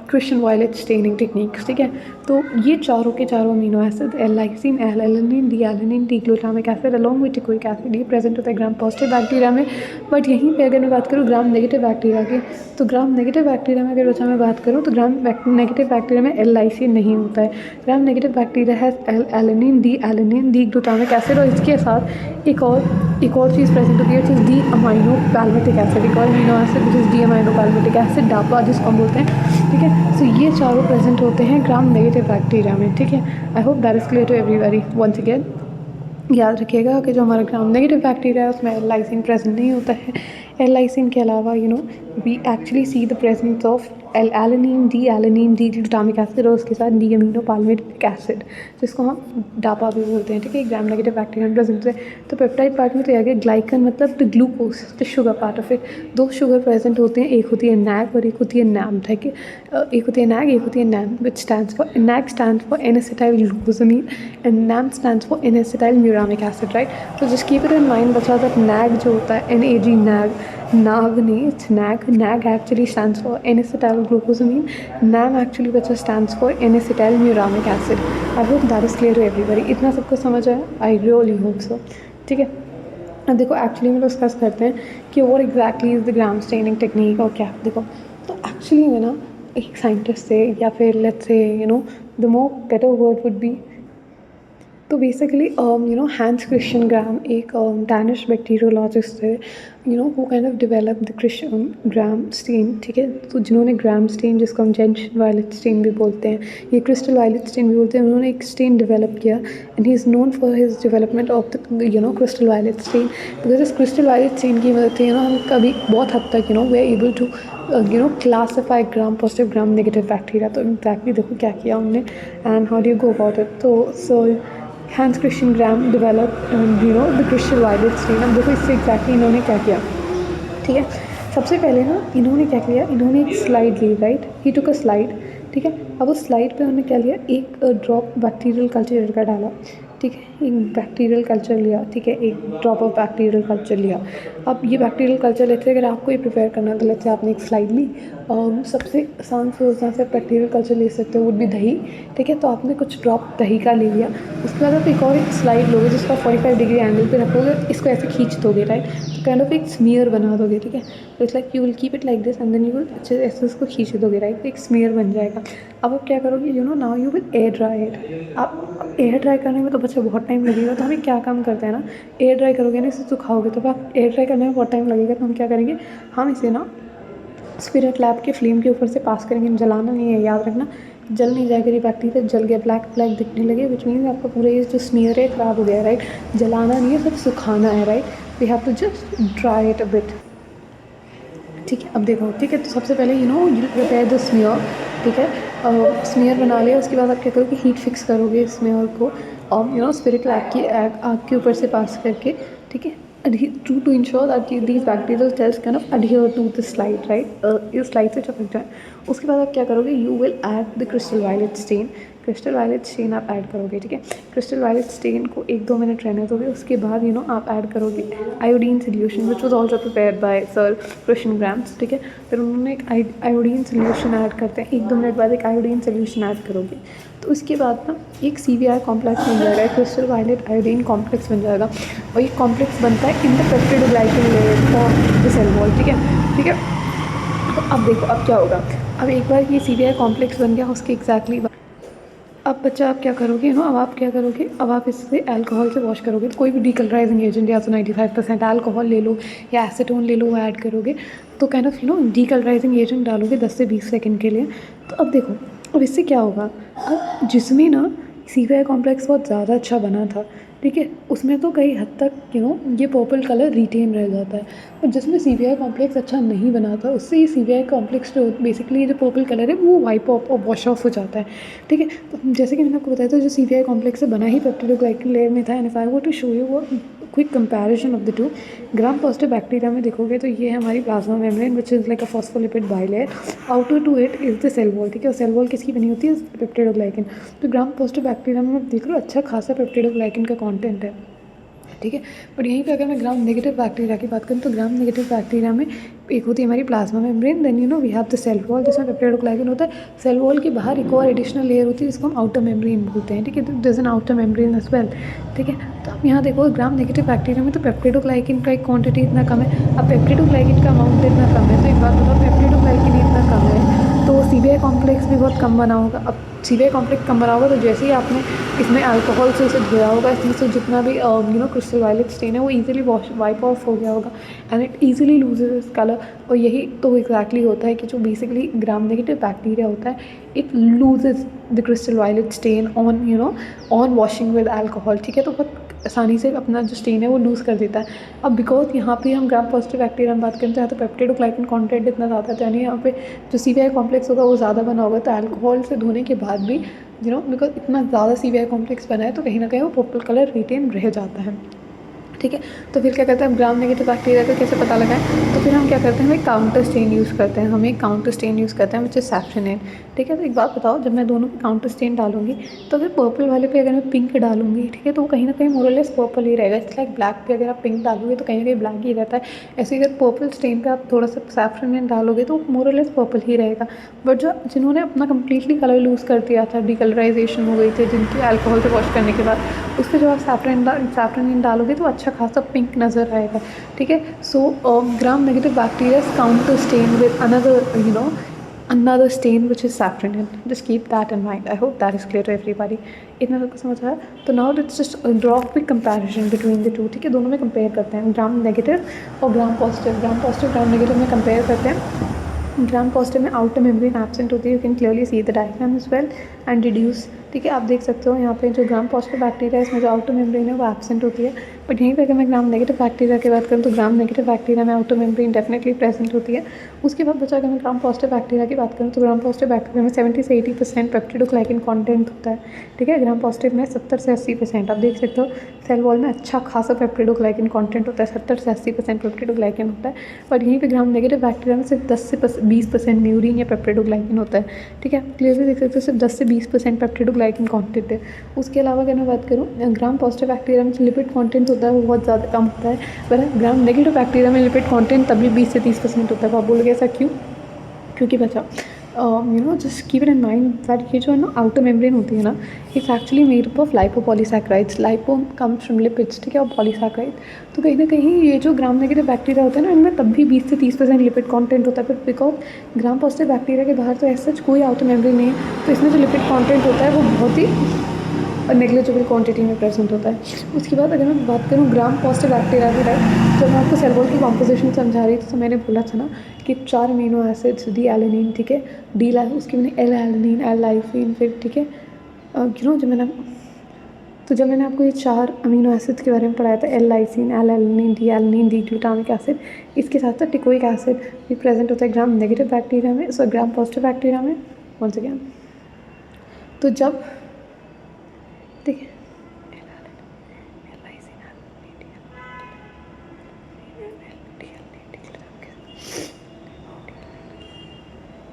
Christian violet staining techniques, ठीक है। तो ये चारों के चारों amino acid L lysine, L alanine, D alanine, D glutamic acid along with teichoic acid, ये प्रेजेंट होता है ग्राम पॉजिटिव बैक्टीरिया में। बट यहीं पे अगर मैं बात करूँ ग्राम नेगेटिव बैक्टीरिया की, तो ग्राम नेगेटिव बैक्टीरिया में अगर बच्चा मैं बात करूँ तो ग्राम नेगेटिव बैक्टीरिया में एल-लाइसिन नहीं होता है। ग्राम नेगेटिव बैक्टीरिया है एल-एलेनिन, डी-एलेनिन, डी-ग्लूटामिक एसिड, और इसके साथ एक और चीज़ प्रेजेंट होती है which is D amino palmitic acid, एक और amino acid which is D amino palmitic acid, DAP जिसको हम बोलते हैं, ठीक है। सो ये चारों प्रेजेंट होते हैं ग्राम नेगेटिव बैक्टीरिया में, ठीक है। I hope that is clear to everybody. Once again याद रखिएगा कि जो हमारा ग्राम नेगेटिव बैक्टीरिया है उसमें एल-लाइसिन प्रेजेंट नहीं होता है। एल-लाइसिन के अलावा we actually see the presence of L alanine, D alanine, D glutamic acid, और उसके साथ डी अमीनो पैल्मेटिक एसिड जिसको हम डापा भी बोलते हैं, ठीक है। ग्राम नेगेटिव बैक्टीरिया में प्रेजेंट है। तो पेप्टाइड पार्ट में तो आ गया ग्लाइकन, मतलब the glucose, the sugar part of it. दो शुगर प्रेजेंट होते हैं, एक होती है नैग और एक होती है नैम, ठीक है। एक होती है नैग, एक होती है NAM, which stands for, NAG stands for N acetyl glucosamine and NAM stands for N acetyl muramic acid, right. तो just keep it in mind बच्चा, दैट नैग जो होता है NAG, नैग, नाग नहीं, it's NAG. NAG actually stands for N acetyl glucosamine, NAM actually बच्चा stands for N acetyl muramic acid. I hope that is clear to everybody. इतना सबको समझ आया? आई रियली होप सो, ठीक है। अब देखो एक्चुअली में डिस्कस करते हैं कि what exactly is the gram staining technique और क्या। देखो तो एक्चुअली में ना एक साइंटिस्ट से, या फिर let's say the more better word would be, तो बेसिकली हैंस क्रिश्चियन ग्राम एक डैनिश बैक्टीरियोलॉजिस्ट थे, who kind of develop the Christian Gram stain, ठीक है। तो जिन्होंने ग्राम स्टेन, जिसको हम जेंशन वायलेट स्टेन भी बोलते हैं, ये क्रिस्टल वायलेट स्टेन भी बोलते हैं, उन्होंने एक स्टेन डेवलप किया and he is known for his development of the crystal violet stain. Because इस क्रिस्टल वायलेट स्टेन की वजह से हम कभी बहुत हद तक we are able to classify Gram positive, Gram negative bacteria. तो एग्जैक्टली देखो क्या किया उन्होंने and how do you go about it. तो so Hans Christian Gram develop the crystal violet stain. अब देखो इससे एग्जैक्टली इन्होंने क्या किया, ठीक है। सबसे पहले ना इन्होंने क्या किया, इन्होंने एक स्लाइड ली, right. He took a slide, ठीक है। अब उस स्लाइड पे उन्होंने क्या लिया, एक ड्रॉप बैक्टीरियल कल्चर का डाला, ठीक है। एक बैक्टीरियल कल्चर लिया, ठीक है, एक ड्रॉप ऑफ बैक्टीरियल कल्चर लिया। अब ये बैक्टीरियल कल्चर लेते अगर आपको ये प्रिपेयर करना है तो लेते आपने एक स्लाइड ली, सबसे आसान सोर्स जहाँ से बैक्टीरियल कल्चर ले सकते हो वुड भी दही, ठीक है। तो आपने कुछ ड्रॉप दही का ले लिया। उसके बाद आप एक और एक स्लाइड लोगे जिसका 45 डिग्री एंगल पे रखोगे, इसको ऐसे खींच दोगे, राइट। तो काइंड ऑफ एक स्मीयर बना दोगे, ठीक है। तो it's like you will keep it like this and then you will अच्छे ऐसे इसको खींच दोगे, राइट। एक स्मीयर बन जाएगा। अब आप क्या करोगे, now you will air dry it. आप एयर ड्राई करने में तो बच्चे बहुत टाइम लगेगा, तो हमें क्या काम करते हैं ना, एयर ड्राई करोगे ना, इसे सुखाओगे, तो आप एयर ड्राई करने में बहुत टाइम लगेगा, तो हम क्या करेंगे, हम इसे ना स्पिरिट लैब के फ्लेम के ऊपर से पास करेंगे। जलाना नहीं है, याद रखना, जल नहीं जाएगा। ये बैक्टीरिया जल गया, ब्लैक ब्लैक दिखने लगे, विच मीन्स आपका पूरा ये जो स्मीयर है ख़राब हो गया, राइट। जलाना नहीं है, सिर्फ सुखाना है, right. We have to just dry it a bit, ठीक है। अब देखो, ठीक है, तो सबसे पहले यू प्रिपेयर द स्मीयर, ठीक है। स्मीयर बना लिया, उसके बाद आप क्या करोगे, हीट फिक्स करोगे स्मीयर को, और स्पिरिट लैब की आग के ऊपर से पास करके, ठीक है, to ensure that these bacterial cells kind of adhere to the slide, right। ये स्लाइड से चिपक जाए। उसके बाद आप क्या करोगे, you will add the crystal violet stain. Crystal violet stain आप ऐड करोगे, ठीक है। क्रिस्टल वायलेट स्टेन को 1-2 मिनट रहने दोगे। उसके बाद आप ऐड करोगे iodine solution which was also prepared by sir Christian grams, ठीक है। फिर उन्होंने एक आयोडीन सोल्यूशन ऐड करते हैं, 1-2 मिनट बाद एक आयोडीन सोल्यूशन ऐड करोगे। तो उसके बाद ना एक CVR कॉम्प्लेक्स बन जाएगा, क्रिस्टल वायलेट आयोडीन कॉम्प्लेक्स बन जाएगा, और ये कॉम्प्लेक्स बनता है in the peptidoglycan layer for the cell wall, ठीक है, ठीक है। तो अब देखो अब क्या होगा, अब एक बार ये CVR कॉम्प्लेक्स बन गया, उसके एग्जैक्टली अब बच्चा आप क्या करोगे, अब आप क्या करोगे, अब आप इससे अल्कोहल से वॉश करोगे। तो कोई भी डीकलराइजिंग एजेंट या तो 95% अल्कोहल ले लो या एसीटोन ले लो, वो ऐड करोगे। तो काइंड ऑफ डीकलराइजिंग एजेंट डालोगे 10 से 20 सेकंड के लिए। तो अब देखो, अब इससे क्या होगा, अब जिसमें ना CVR कॉम्प्लेक्स बहुत ज़्यादा अच्छा बना था, ठीक है, उसमें तो कई हद तक ये पर्पल कलर रिटेन रह जाता है। और जिसमें CVR कॉम्प्लेक्स अच्छा नहीं बना था, उससे ये CVR कॉम्प्लेक्स जो बेसिकली जो पर्पल कलर है वो वाइप ऑफ और वॉश ऑफ हो जाता है, ठीक है। तो जैसे कि मैंने आपको बताया था, जो CVR कॉम्प्लेक्स से बना ही पेप्टिडोग्लाइकन लेयर में था। And if I want to show you वो quick comparison of the two, Gram positive bacteria में देखोगे तो ये है हमारी plasma membrane which is like a phospholipid bilayer, outer to it is the cell wall, ठीक है। और सेल वॉल किसकी बनी होती है, पेप्टिडोग्लाइकन। तो ग्राम पॉजिटिव बैक्टीरिया में आप देख लो अच्छा खासा पेप्टिडोग्लाइकन का कॉन्टेंट है। ठीक है। बट यहीं पे अगर मैं ग्राम नेगेटिव बैक्टीरिया की बात करूँ तो ग्राम नेगेटिव बैक्टीरिया में एक होती है हमारी plasma membrane, then we have the cell wall जिसमें पेप्टिडोग्लाइकन होता है। सेल वॉल के बाहर एक और एडिशनल लेयर होती है जिसको हम आउटर मेम्ब्रेन बोलते हैं। ठीक है, there is an outer membrane as well. ठीक है, तो आप यहाँ देखो ग्राम नेगेटिव बैक्टीरिया में तो पेप्टिडोग्लाइकन का एक क्वांटिटी इतना कम है, अब पेप्टिडोग्लाइकन का अमाउंट इतना कम है, तो एक बात बताओ पेप्टिडोग्लाइकन इतना कम है तो सीबीआई कॉम्प्लेक्स भी बहुत कम बना होगा। अब सीबीआई कॉम्प्लेक्स कम बना होगा तो जैसे ही आपने इसमें अल्कोहल से इसे धोया होगा, इसमें से जितना भी क्रिस्टल वायलेट स्टेन है वो इजीली वाइप ऑफ हो गया होगा and it easily loses its colour. और यही तो एग्जैक्टली होता है कि जो बेसिकली ग्राम नेगेटिव बैक्टीरिया होता है, it loses the crystal violet stain on washing with alcohol. ठीक है, तो बहुत आसानी से अपना जो स्टेन है वो लूज़ कर देता है। अब बिकॉज यहाँ पे हम ग्राम पॉजिटिव बैक्टीरिया में बात करें तो यहाँ तो पेप्टिडोग्लाइकन कंटेंट इतना ज़्यादा था, यानी यहाँ पे जो सीबीआई कॉम्प्लेक्स होगा वो ज़्यादा बना होगा, तो अल्कोहल से धोने के बाद भी बिकॉज इतना ज़्यादा सीबीआई कॉम्प्लेक्स बना है तो कहीं ना कहीं वो पर्पल कलर रिटेन रह जाता है। ठीक है, तो फिर क्या करते हैं हम ग्राम नेगेटिव बैक्टीरिया का कैसे पता लगाएं, तो फिर हम क्या करते हैं, हम एक काउंटर स्टेन यूज़ करते हैं, विच इज सैफ्रोनिन। ठीक है, तो एक बात बताओ, जब मैं दोनों पे काउंटर स्टेन डालूंगी तो अगर पर्पल वाले पे अगर मैं पिंक डालूंगी, ठीक है, तो वो कहीं ना कहीं मोरलेस पर्पल ही रहेगा। इट्स लाइक ब्लैक पे अगर आप पिंक डालोगे तो कहीं ना कहीं ब्लैक ही रहता है। ऐसे अगर पर्पल स्टेन पे आप थोड़ा सा सैफ्रोनिन डालोगे तो मोरलेस पर्पल ही रहेगा। बट जो जिन्होंने अपना कम्प्लीटली कलर लूज़ कर दिया था, डिकलराइजेशन हो गई थी जिनकी अल्कोहल से वॉश करने के बाद, उस पर जब आप सैफ्रोनिन डालोगे तो अच्छा खासा पिंक नज़र आएगा। ठीक है, so Gram negative bacteria counter stain with another stain which is saffronin. Just keep that in mind. I hope that is clear to everybody. इतना सबको समझ आया? तो now let's just draw a quick comparison between the two. ठीक है, दोनों में compare करते हैं, ग्राम नेगेटिव और ग्राम पॉजिटिव। ग्राम नेगेटिव में कंपेयर करते हैं। ग्राम पॉजिटिव में आउटर मेम्ब्रेन एब्सेंट होती है, you can clearly see the diagram as well and reduce. ठीक है, आप देख सकते हो यहाँ पे जो ग्राम पॉजिटिव बैक्टीरिया है इसमें जो आउटर मेम्ब्रेन है वो एब्सेंट होती है। बट यहीं पे अगर मैं ग्राम नेगेटिव बैक्टीरिया की बात करूँ तो ग्राम नेगेटिव बैक्टीरिया में आउटर मेम्ब्रेन डेफिनेटली प्रेजेंट होती है। उसके बाद बचा अगर मैं ग्राम पॉजिटिव बैक्टीरिया की बात करूँ तो ग्राम पॉजिटिव बैक्टीरिया में 70 से 80% पेप्टिडोग्लाइकन कंटेंट होता है। ठीक है, ग्राम पॉजिटिव में 70 से 80%। आप देख सकते हो सेल वॉल में अच्छा खासा पेप्टिडोग्लाइकन कंटेंट होता है, 70 से 80% पेप्टिडोग्लाइकन होता है। बट यहीं पे ग्राम नेगेटिव बैक्टीरिया में सिर्फ 10 से 20% म्यूरिन या पेप्टिडोग्लाइकन होता है। ठीक है, क्लियरली देख सकते हो सिर्फ 10 से 20% पेप्टिडोग्लाइकन कंटेंट है। उसके अलावा अगर मैं बात करूँ ग्राम पॉजिटिव बैक्टीरिया में जो लिपिड कंटेंट होता है वो बहुत ज़्यादा कम होता है, पर ग्राम नेगेटिव बैक्टीरिया में लिपिड कंटेंट तभी 20 से 30% होता है। आप बोलोगे ऐसा क्यों? क्योंकि बचा just keep it in mind that ये जो है ना आउटर मेम्ब्रेन होती है ना, it's actually made up of lipopolysaccharides. Lipo comes from lipids, ठीक है, और पॉलीसैकेराइड। तो कहीं ना कहीं ये जो ग्राम नेगेटिव बैक्टीरिया होता है ना, इनमें तब भी 20 से 30% लिपिड कंटेंट होता है। फिर बिकॉज ग्राम पॉजिटिव बैक्टीरिया के बाहर तो ऐसा कुछ आउटर मेम्ब्रेन नहीं है, तो इसमें जो लिपिड कंटेंट होता है वो बहुत ही नेग्लिजिबल क्वांटिटी में प्रेजेंट होता है। उसके बाद अगर मैं बात करूँ ग्राम पॉजिटिव बैक्टीरिया की, राइट, जब मैं आपको सेल वॉल की कॉम्पोजिशन समझा रही थी तो मैंने बोला था ना कि 4 अमीनो एसिड्स, डी एलेनिन, ठीक है, उसके मैंने एल एलेनिन, एल लाइसिन, फिर ठीक है जब मैंने आपको ये 4 अमीनो एसिड्स के बारे में पढ़ाया था, L lysine, L alanine, D alanine, D glutamic acid, इसके साथ साथ टिकोइक एसिड भी प्रेजेंट होता है ग्राम नेगेटिव बैक्टीरिया में, ग्राम पॉजिटिव बैक्टीरिया में। वंस अगेन, तो जब ठीक है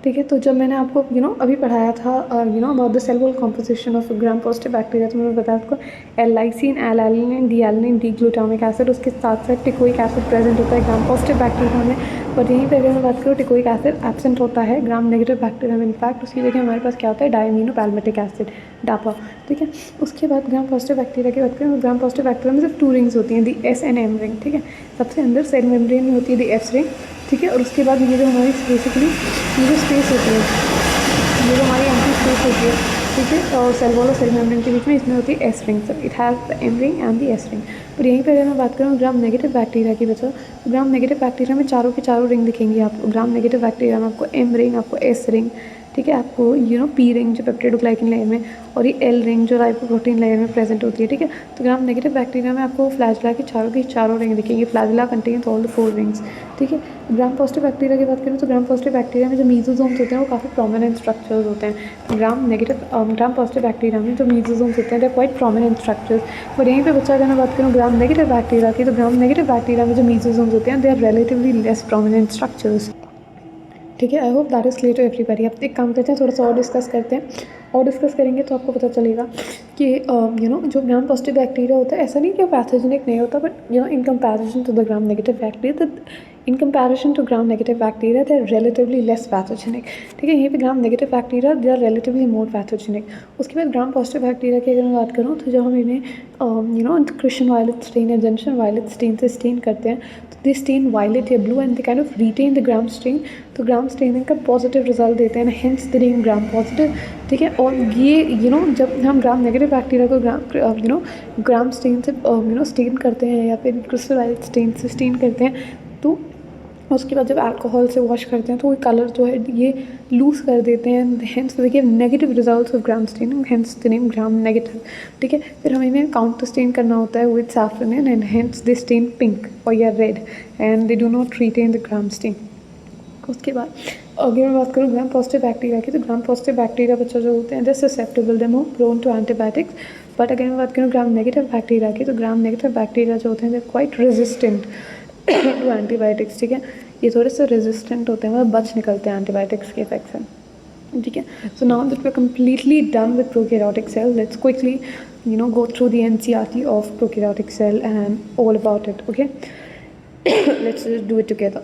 ठीक है, तो जब मैंने आपको अभी पढ़ाया था about the cell wall composition of Gram positive bacteria, तो मैंने बताया आपको L lysine, L alanine, D glutamic acid, उसके साथ साथ टिकोइक एसिड प्रेजेंट होता है ग्राम पॉजिटिव बैक्टीरिया में। बट यहीं पे अगर मैं बात करूँ टिकोइक एसिड एब्सेंट होता है ग्राम नेगेटिव बैक्टीरिया में। इनफैक्ट उसकी जगह हमारे पास क्या होता है, डायमीनो पैल्मेटिक एसिड, डापा। ठीक है, उसके बाद ग्राम पॉजिटिव बैक्टीरिया की बात करें तो ग्राम पॉजिटिव बैक्टीरिया में सिर्फ 2 रिंग्स होती हैं, दी एस एंड एम रिंग। ठीक है, सबसे अंदर सेल मेम्ब्रेन में होती है दी एस रिंग। ठीक है, और उसके बाद ये जो हमारी बेसिकली ये जो स्पेस होती है, ये जो हमारी एम्प्टी स्पेस होती है, ठीक है, और सेल वॉल और सेल मेम्ब्रेन के बीच में इसमें होती है S ring. So it has the M ring and the S ring. और यहीं पर अगर मैं बात करूँ ग्राम नेगेटिव बैक्टीरिया की बचा, ग्राम नेगेटिव बैक्टीरिया में चारों के चारों रिंग दिखेंगी आपको। ग्राम नेगेटिव बैक्टीरिया में आपको एम रिंग, आपको एस रिंग, ठीक है, आपको पी रिंग जो पेप्टिडोग्लाइकन लेयर में, और ये एल रिंग जो लाइपोप्रोटीन लेयर में प्रेजेंट होती है। ठीक है, तो ग्राम नेगेटिव बैक्टीरिया में आपको फ्लैजिला की चारों रिंग दिखेंगी। Flagella contains all the 4 rings. ठीक है, ग्राम पॉजिटिव बैक्टीरिया की बात करें तो ग्राम पॉजिटिव बैक्टीरिया में जो मीजोसोम्स होते हैं वो काफ़ी प्रोमिनेंट स्ट्रक्चर्स होते हैं। ग्राम पॉजिटिव बैक्टीरिया में जो मीजोसोम्स होते हैं they quite prominent structures. But यहीं पे बच्चा अगर मैं बात करूँ ग्राम नेगेटिव बैक्टीरिया की, तो ग्राम नेगेटिव बैक्टीरिया में जो मीजोसोम्स होते हैं they are relatively less prominent structures. ठीक है, I hope that is clear to everybody. अब एक काम करते हैं, थोड़ा सा और डिस्कस करते हैं, और डिस्कस करेंगे तो आपको पता चलेगा कि जो ग्राम पॉजिटिव बैक्टीरिया होता है, ऐसा नहीं कि वो पैथोजेनिक नहीं होता, but in comparison to the Gram negative bacteria, in comparison to Gram negative bacteria they are relatively less pathogenic, ठीक है। यहीं पे Gram negative bacteria they are relatively more pathogenic. उसके बाद ग्राम पॉजिटिव बैक्टीरिया की अगर मैं बात करूँ, तो जब हम इन्हें क्रिश्चियन वायलेट स्टेन या जंक्शन वायलेट स्टेन से स्टेन करते हैं, तो दे स्टेन वायलेट या blue and they kind of retain the Gram stain, तो ग्राम स्टेनिंग का पॉजिटिव रिजल्ट देते हैं, hence the name Gram positive, ठीक है। और ये जब हम ग्राम नेगेटिव बैक्टीरिया को ग्राम स्टेन से स्टेन करते हैं या फिर क्रिस्टल वायलेट स्टेन से स्टेन करते हैं, तो उसके बाद जब अल्कोहल से वॉश करते हैं तो वो कलर जो है ये लूज़ कर देते हैं, hence we give negative results of Gram staining, hence the name Gram negative, ठीक है। फिर हमें इन्हें काउंटर स्टेन करना होता है with saffron and hence they stain pink और या red and they do not retain the Gram stain. उसके बाद अगर मैं बात करूँ ग्राम पॉजिटिव बैक्टीरिया की, तो ग्राम पॉजिटिव बैक्टीरिया बच्चा जो होते हैं they susceptible, they more prone to antibiotics. But अगर मैं बात करूँ ग्राम नेगेटिव बैक्टीरिया की, तो ग्राम नेगेटिव बैक्टीरिया जो होते हैं they quite resistant to antibiotics, ठीक है। ये थोड़े से रेजिस्टेंट होते हैं, मतलब बच निकलते हैं एंटीबायोटिक्स के इफेक्ट से, ठीक है। So now that we are completely done with prokaryotic cell, let's quickly go through the NCERT of prokaryotic cell and all about it, okay? Let's just do it together.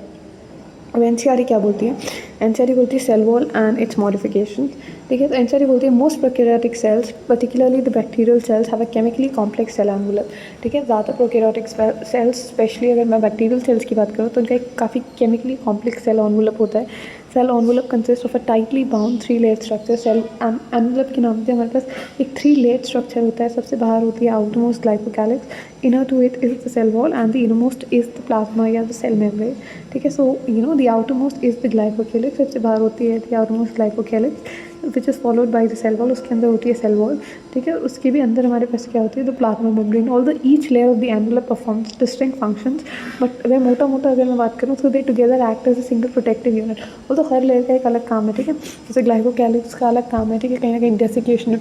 अब NCERT क्या बोलती है? NCERT बोलती है cell wall and its modification, ठीक है। तो NCERT बोलती है most prokaryotic cells particularly the bacterial cells have a chemically complex cell envelope, ठीक है। ज़्यादा प्रोकैरियोटिक सेल्स, स्पेशली अगर मैं बैक्टीरियल सेल्स की बात करूँ, तो उनका एक काफ़ी केमिकली कॉम्प्लेक्स सेल एनवलप होता है। Cell envelope consist of a tightly bound 3 layer structure. Cell envelope के नाम से हमारे पास एक 3 लेयर स्ट्रक्चर होता है। सबसे बाहर होती है outermost glycocalyx, inner to it is the cell wall and the innermost is the plasma या द सेल मेम्ब्रेन, ठीक है। So the outermost is the glycocalyx, सबसे बाहर होती है the outermost glycocalyx which is followed by the cell wall, उसके अंदर होती है सेल वॉल, ठीक है। उसके भी अंदर हमारे पास क्या होती है the plasma membrane. Although each layer of the envelope performs distinct functions, but अगर मोटा अगर मैं बात करूँ, तो they together act as a single protective unit. Although हर लेयर का एक अलग काम है, ठीक है। जैसे ग्लाइकोकैलिक्स का अलग काम है, ठीक है, कहीं ना कहीं डेसिकेशन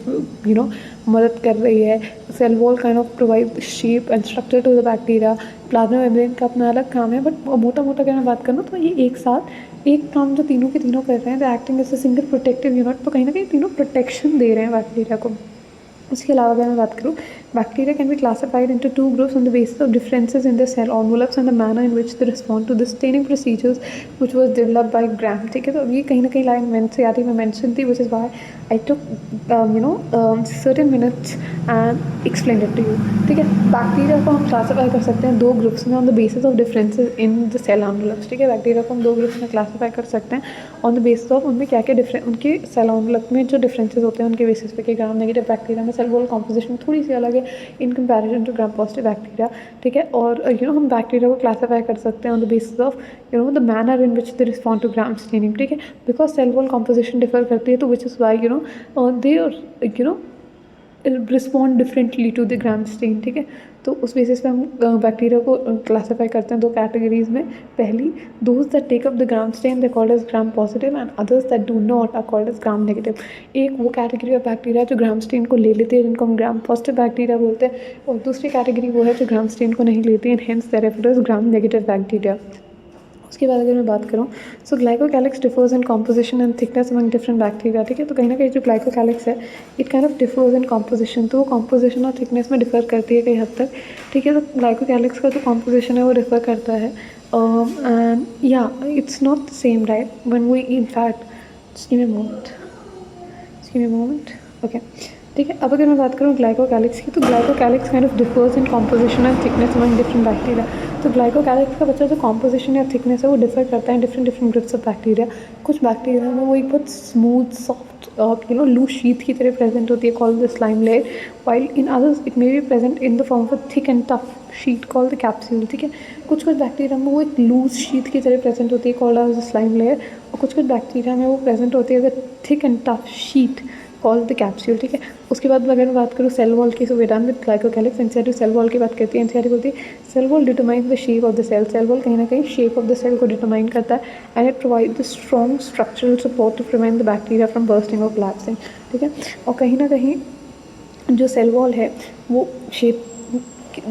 मदद कर रही है। Cell wall kind of provide shape and structure to the bacteria. Plasma membrane का अपना अलग काम है, बट मोटा अगर मैं बात करूँ, तो ये एक साथ एक काम जो तीनों के तीनों कर रहे हैं, the acting as a single protective unit, तो कहीं ना कहीं तीनों प्रोटेक्शन दे रहे हैं बैक्टीरिया को। उसके अलावा अगर मैं बात करूँ, bacteria can be classified into 2 groups on the basis of differences in the cell envelopes and the manner in which they respond to the staining procedures which was developed by Gram, ठीक है। तो ये कहीं ना कहीं line में mention थी, which is why I took certain minutes and explain it to you, ठीक है। बैक्टीरिया को हम क्लासीफाई कर सकते हैं 2 ग्रुप्स में on the basis of differences in the cell envelopes, ठीक है। बैक्टीरिया को हम 2 ग्रुप्स में क्लासीफाई कर सकते हैं ऑन द बेसिस ऑफ उनमें क्या क्या डिफरेंट, उनके सेल एनवलप में जो डिफरेंसेस होते हैं उनके बेसिस पे, कि ग्राम नेगेटिव बैक्टीरिया में सेल वॉल कॉम्पोजिशन थोड़ी सी अलग है in comparison to Gram positive bacteria, ठीक है। और हम बैक्टीरिया को क्लासीफाई कर सकते हैं on the basis of the manner in which they respond to Gram staining, ठीक है। Because cell wall composition differ करती है, तो which is why they respond differently to the Gram stain, ठीक है। तो उस बेसिस पे हम बैक्टीरिया को क्लासीफाई करते हैं 2 कैटेगरीज में। पहली, those that take up the Gram stain they called as Gram positive and others that do not are called as Gram negative. एक वो कैटेगरी ऑफ बैक्टीरिया जो ग्राम स्टेन को ले लेती है, जिनको हम ग्राम पॉजिटिव बैक्टीरिया बोलते हैं, और दूसरी कैटेगरी वो है जो ग्राम स्टेन को नहीं लेती है, hence they referred as Gram negative bacteria. उसके बाद अगर मैं बात करूँ, so glycocalyx differs in composition and thickness among different bacteria, ठीक है। तो कहीं ना कहीं जो ग्लाइकोकैलिक्स है, it kind of differs in composition, तो वो कॉम्पोजिशन और थिकनेस में डिफर करती है कई हद तक, ठीक है। तो ग्लाइकोकैलिक्स का जो कॉम्पोजिशन है वो डिफर करता है, एंड या it's not the same, right, when we in fact give me moment, okay, ठीक है। अब अगर मैं बात करूँ ग्लाइकोकैलिक्स की, तो glycocalyx kind of differs in composition and thickness among different bacteria. तो ग्लाइकोकैलिक्स का बच्चा जो कॉम्पोजिशन या थिकनेस है वो डिफर करता है डिफरेंट ग्रुप्स ऑफ बैक्टीरिया। कुछ बैक्टीरिया में वो एक बहुत स्मूथ सॉफ्ट लूज शीट की तरह प्रेजेंट होती है, called the slime layer, while in others it may be present in the form of thick and tough sheet called the capsule, ठीक है। कुछ बैक्टीरिया में वो एक लूज शीट की तरह प्रेजेंट होती है, called as the slime layer, और कुछ बैक्टीरिया में वो प्रेजेंट होती है as thick and tough sheet called the capsule, ठीक है। उसके बाद अगर मैं बात करूँ सेल वॉल की, so we done with glycocalyx. NCERT cell wall की बात करती है। एनसीईआरटी बोलती है cell wall determine the shape of the cell. Cell wall कहीं ना कहीं शेप ऑफ द सेल को डिटरमाइन करता है, and it provide the strong structural support to prevent the bacteria from bursting और कोलैप्सिंग, ठीक है। और कहीं ना कहीं जो सेल वॉल है वो शेप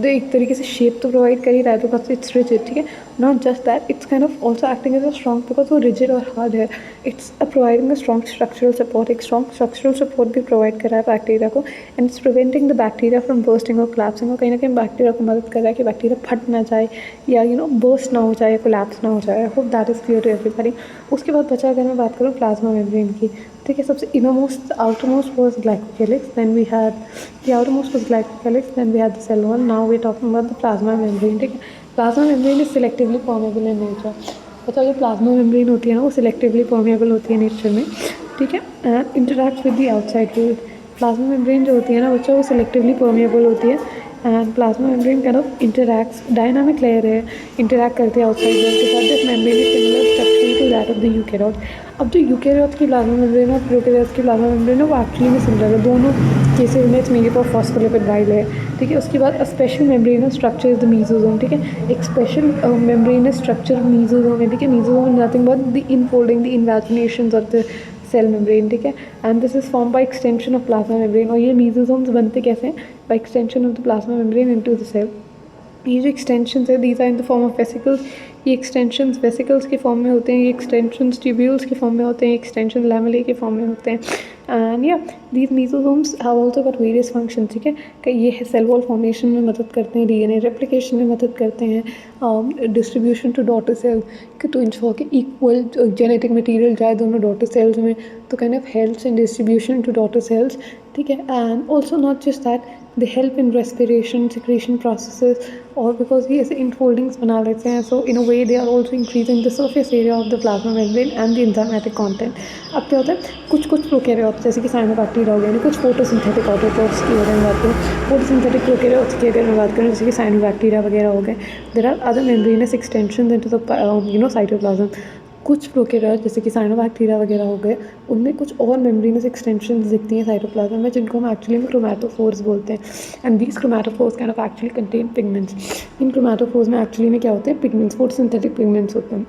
एक तरीके से शेप तो प्रोवाइड कर ही रहा है, बिकॉज इट्स रिजिड, ठीक है। Not just that, it's kind of also acting as a strong, because वो रिजिड और हार्ड है, it's providing a strong structural support, एक स्ट्रॉन्ग स्ट्रक्चरल सपोर्ट भी प्रोवाइड कर रहा है बैक्टीरिया को, and it's preventing the bacteria from bursting और कोलैप्सिंग, और कहीं ना कहीं बैक्टीरिया को मदद कर रहा है कि बैक्टीरिया फट ना जाए या बर्स्ट ना हो जाए, कोलैप्स ना हो जाए। I hope that is clear to everybody. उसके बाद बचा, अगर मैं बात करूँ प्लाज्मा मेम्ब्रेन की, ठीक है, सबसे innermost outermost was glycocalyx, then we had the outermost was glycocalyx, then we had the cell wall, now we talking about the plasma membrane, ठीक है। Plasma membrane is selectively permeable in nature. बच्चा, जो plasma membrane होती है ना, वो selectively permeable होती है नेचर में, ठीक है, and interact with the outside world. Plasma membrane जो होती है ना बच्चा, वो सिलेक्टिवली परमेबल होती है, and plasma membrane kind of interacts, dynamic layer है, इंटरैक्ट करते हैं आउटसाइड वर्ल्ड के साथ। This membrane is similar structure to that of the eukaryote. अब जो यूकेरियोट्स की प्लाज्मा मेम्ब्रेन और प्रोकैरियोट्स की प्लाज्मा मेम्ब्रेन है, वो एक्चुअली में सिमिलर है, दोनों केसेस में it's made up of phospholipid bilayer, ठीक है। उसके बाद special membranous structure is the mesosome, ठीक है, एक स्पेशल मेम्ब्रेनस स्ट्रक्चर मीसोसोम है, ठीक है। Mesosome is nothing but the infolding, the invaginations of the cell membrane, ठीक है, and this is form by extension of plasma membrane. और ये मीसोसोम्स बनते कैसे हैं? By extension of the plasma membrane into the cell. ये जो extensions है, these are in the form of vesicles. ये एक्सटेंशंस वेसिकल्स के फॉर्म में होते हैं, ये एक्सटेंशंस ट्यूब्यूल्स के फॉर्म में होते हैं, एक्सटेंशन लैमेले के फॉर्म में होते हैं, एंड या these mesosomes have also got various function, ठीक है, कि ये सेल वॉल फॉर्मेशन में मदद करते हैं, डीएनए रेप्लिकेशन में मदद करते हैं, distribution to daughter cell, to ensure कि इक्वल जेनेटिक मटीरियल जाए दोनों डॉटर सेल्स में, तो kind of helps in distribution to daughter cells, ठीक है। And also not just that, they help in respiration, secretion processes, और बिकॉज ये ऐसे इनफोल्डिंग्स बना लेते हैं, so in a way they are also increasing the surface area of the plasma membrane and the enzymatic content. अब क्या होता है, कुछ प्रोकैरियोट्स जैसे कि साइनोबैक्टीरिया हो गया, कुछ फोटोसिंथेटिक ऑटोट्रोफ्स की अगर मैं बात करूँ, फोटोसिंथेटिक प्रोकैरियोट्स की अगर मैं बात करूँ, जैसे कि साइनोबैक्टीरिया वगैरह हो गए, there are other membranous extensions into the cytoplasm. कुछ प्रोकैरियोट्स जैसे कि साइनोबैक्टीरिया वगैरह हो गए, उनमें कुछ और मेम्ब्रेनस एक्सटेंशंस दिखती हैं साइटोप्लाज्म में, जिनको हम एक्चुअली में क्रोमैटोफोर्स बोलते हैं, and these chromatophores kind of actually contain pigments. In chromatophores में एक्चुअली में क्या होते हैं? पिगमेंट्स, फोटोसिंथेटिक पिगमेंट्स होते हैं।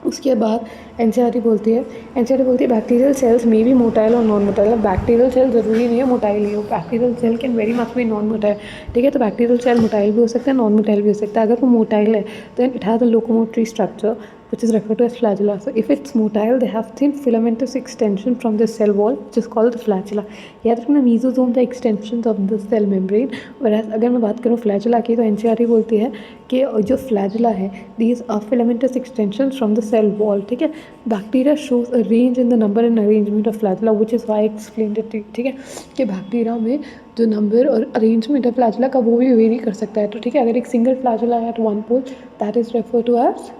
उसके बाद एनसीईआरटी बोलती है बैक्टीरियल सेल्स में भी मोटाइल और नॉन मोटाइल। अब बैक्टीरियल सेल ज़रूरी नहीं है मोटाइल ही हो, bacterial cell can very much be non motile, ठीक है। तो बैक्टीरियल सेल मोटाइल भी हो सकता है, नॉन मोटाइल भी हो सकता है। अगर वो मोटाइल है तो it has a locomotory structure which is referred to as flagella. So if it's motile, they have thin filamentous extension from the cell wall, which is called the flagella. याद रखना, mesosomes are extensions of the cell membrane. whereas अगर मैं बात करूँ flagella की, तो NCERT बोलती है कि जो flagella है, these are filamentous extensions from the cell wall, ठीक है। Bacteria shows a range in the number and arrangement of flagella, which is why I explained it, ठीक है, कि बैक्टीरिया में जो नंबर और अरेंजमेंट है फ्लैजुला का, वो भी वेरी कर सकता है। तो ठीक है, अगर एक सिंगल फ्लैजुला है at one pole, that is refer to as,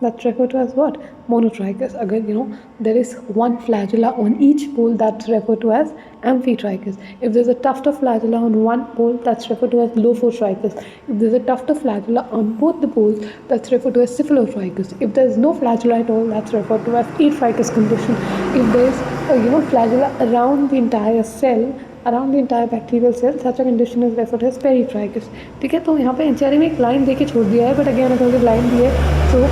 that's referred to as what? Monotrichous. Agar there is one flagella on each pole, that's referred to as amphitrichous. If there's a tuft of flagella on one pole, that's referred to as lophotrichous. If there's a tuft of flagella on both the poles, that's referred to as cephalotrichous. If there's no flagella at all, that's referred to as atrichous condition. If there's flagella around the entire cell, around the entire bacterial cell, such a condition is referred as peritrichous, ठीक है। तो यहाँ पे NCERT में एक line दे के छोड़ दिया है, बट अगेन अगर लाइन दी है तो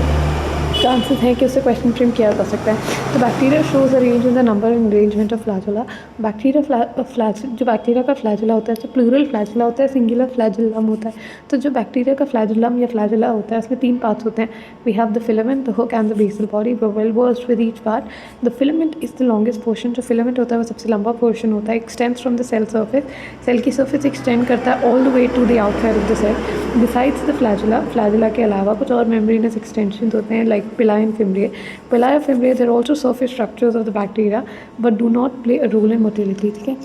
चांसेस हैं कि उससे क्वेश्चन फ्रेम किया जा सकता है। तो bacteria shows arrange in the number and arrangement of flagella. जो बैक्टीरिया का फ्लैजुला होता है, तो प्लूरल फ्लैजुला होता है, सिंगुलर फ्लैजुलम होता है। तो जो बैक्टीरिया का फ्लैजुलम या फ्लैजुला होता है, उसमें 3 पार्ट्स होते हैं। We have the filament, the hook and the basal body, well versed with each part. The filament is the longest portion. जो फिलामेंट होता है वो सबसे लंबा पोर्शन होता है, extends from the cell surface, cell की सर्फेस एक्सटेंड करता है all the way to the outside of the cell. Besides the flagella के अलावा कुछ और मेम्ब्रेनस एक्सटेंशन होते हैं, like pili and fimbria. Pili of Fimbria, they are also surface structures of the bacteria but do not play a role in motility, ठीक है।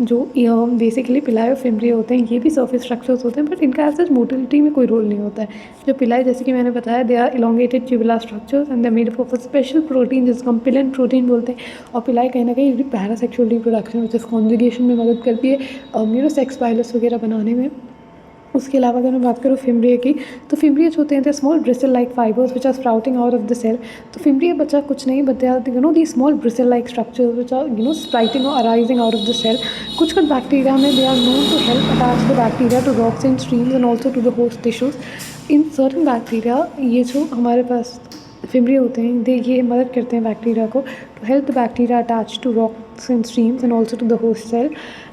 जो basically पिलाई ऑफ फिम्ब्रिया होते हैं, ये भी सर्फेस स्ट्रक्चर्स होते हैं, बट इनका एज सच मोटिलिटी में कोई रोल नहीं होता है। जो पिलाई, जैसे कि मैंने बताया, they are elongated tubular structures and they made up of a special protein जिसको हम पिलन प्रोटीन बोलते हैं। और पिलाई कहीं ना कहीं parasexual reproduction which is conjugation में मदद करती है, सेक्स पाइलस वगैरह बनाने में। उसके अलावा अगर मैं बात करूँ फिम्ब्रिया की, तो फिम्ब्रिया जो होते हैं, small bristle like fibres which are sprouting out of the cell. तो फिम्ब्रिया बच्चा कुछ नहीं, but they are the small bristle like structures which are sprouting और arising out of the cell. कुछ बैक्टीरिया में they are known to help attach the bacteria to rocks and streams and also to the host tissues. In certain bacteria, ये जो हमारे पास fimbria होते हैं, ये मदद करते हैं बैक्टीरिया को to help the bacteria attach to rock ducts and streams and also to the host cell.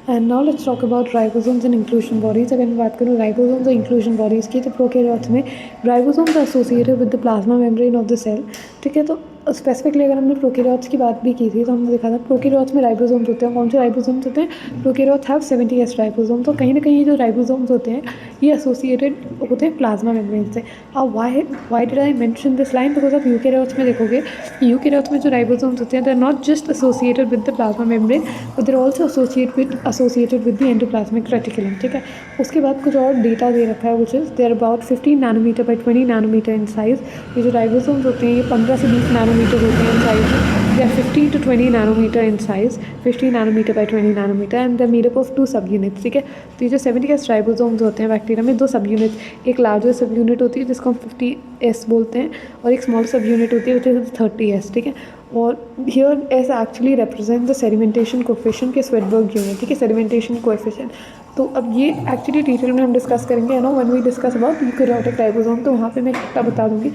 And now let's talk about ribosomes and inclusion bodies. अगर मैं बात करूँ ribosomes और inclusion bodies की, तो प्रोकैरियोट्स में ribosomes are associated with the plasma membrane of the cell. ठीक है, तो स्पेसिफिकली अगर हमने प्रोकैरियोट्स की बात भी की थी तो हमने देखा था प्रोकैरियोट्स में राइबोसोम्स होते हैं. कौन से राइबोसोम्स होते हैं? Prokaryotes have 70S ribosome. तो कहीं ना कहीं जो राइबोसोम्स होते हैं ये एसोसिएटेड होते हैं प्लाज्मा मेम्ब्रेन से. अब why did I mention this line? Because आप यूकैरियोट्स में देखोगे, यूकैरियोट्स में जो राइबोसोम्स होते हैं they are not just associated with the plasma membrane but they are also associated with the endoplasmic reticulum. ठीक है, उसके बाद कुछ और डेटा दे रखा है which is they are about 15 nanometer by 20 nanometer in size. ये जो राइबोसोम्स होते हैं ये 15 से 20 नैनोमीटर होते हैं in size. They are 15 to 20 nanometer in size, 15 nanometer by 20 nanometer and they are made up of 2 सब यूनिट्स. ठीक है, तो ये जो 70S राइबोसोम्स होते हैं बैक्टीरिया में 2 सब यूनिट्स, एक लार्जर सब यूनिट होती है जिसको हम 50S बोलते हैं और एक स्मॉल सब यूनिट होती है विच इज़ 30S. ठीक है, और here S actually represent the sedimentation coefficient के स्वेडबर्ग यूनिट. ठीक है, सेडिमेंटेशन कोएफिशिएंट. तो अब ये एक्चुअली डिटेल में हम डिस्कस करेंगे no when we discuss about eukaryotic ribosome. तो वहाँ पे मैं इकट्ठा बता दूँगी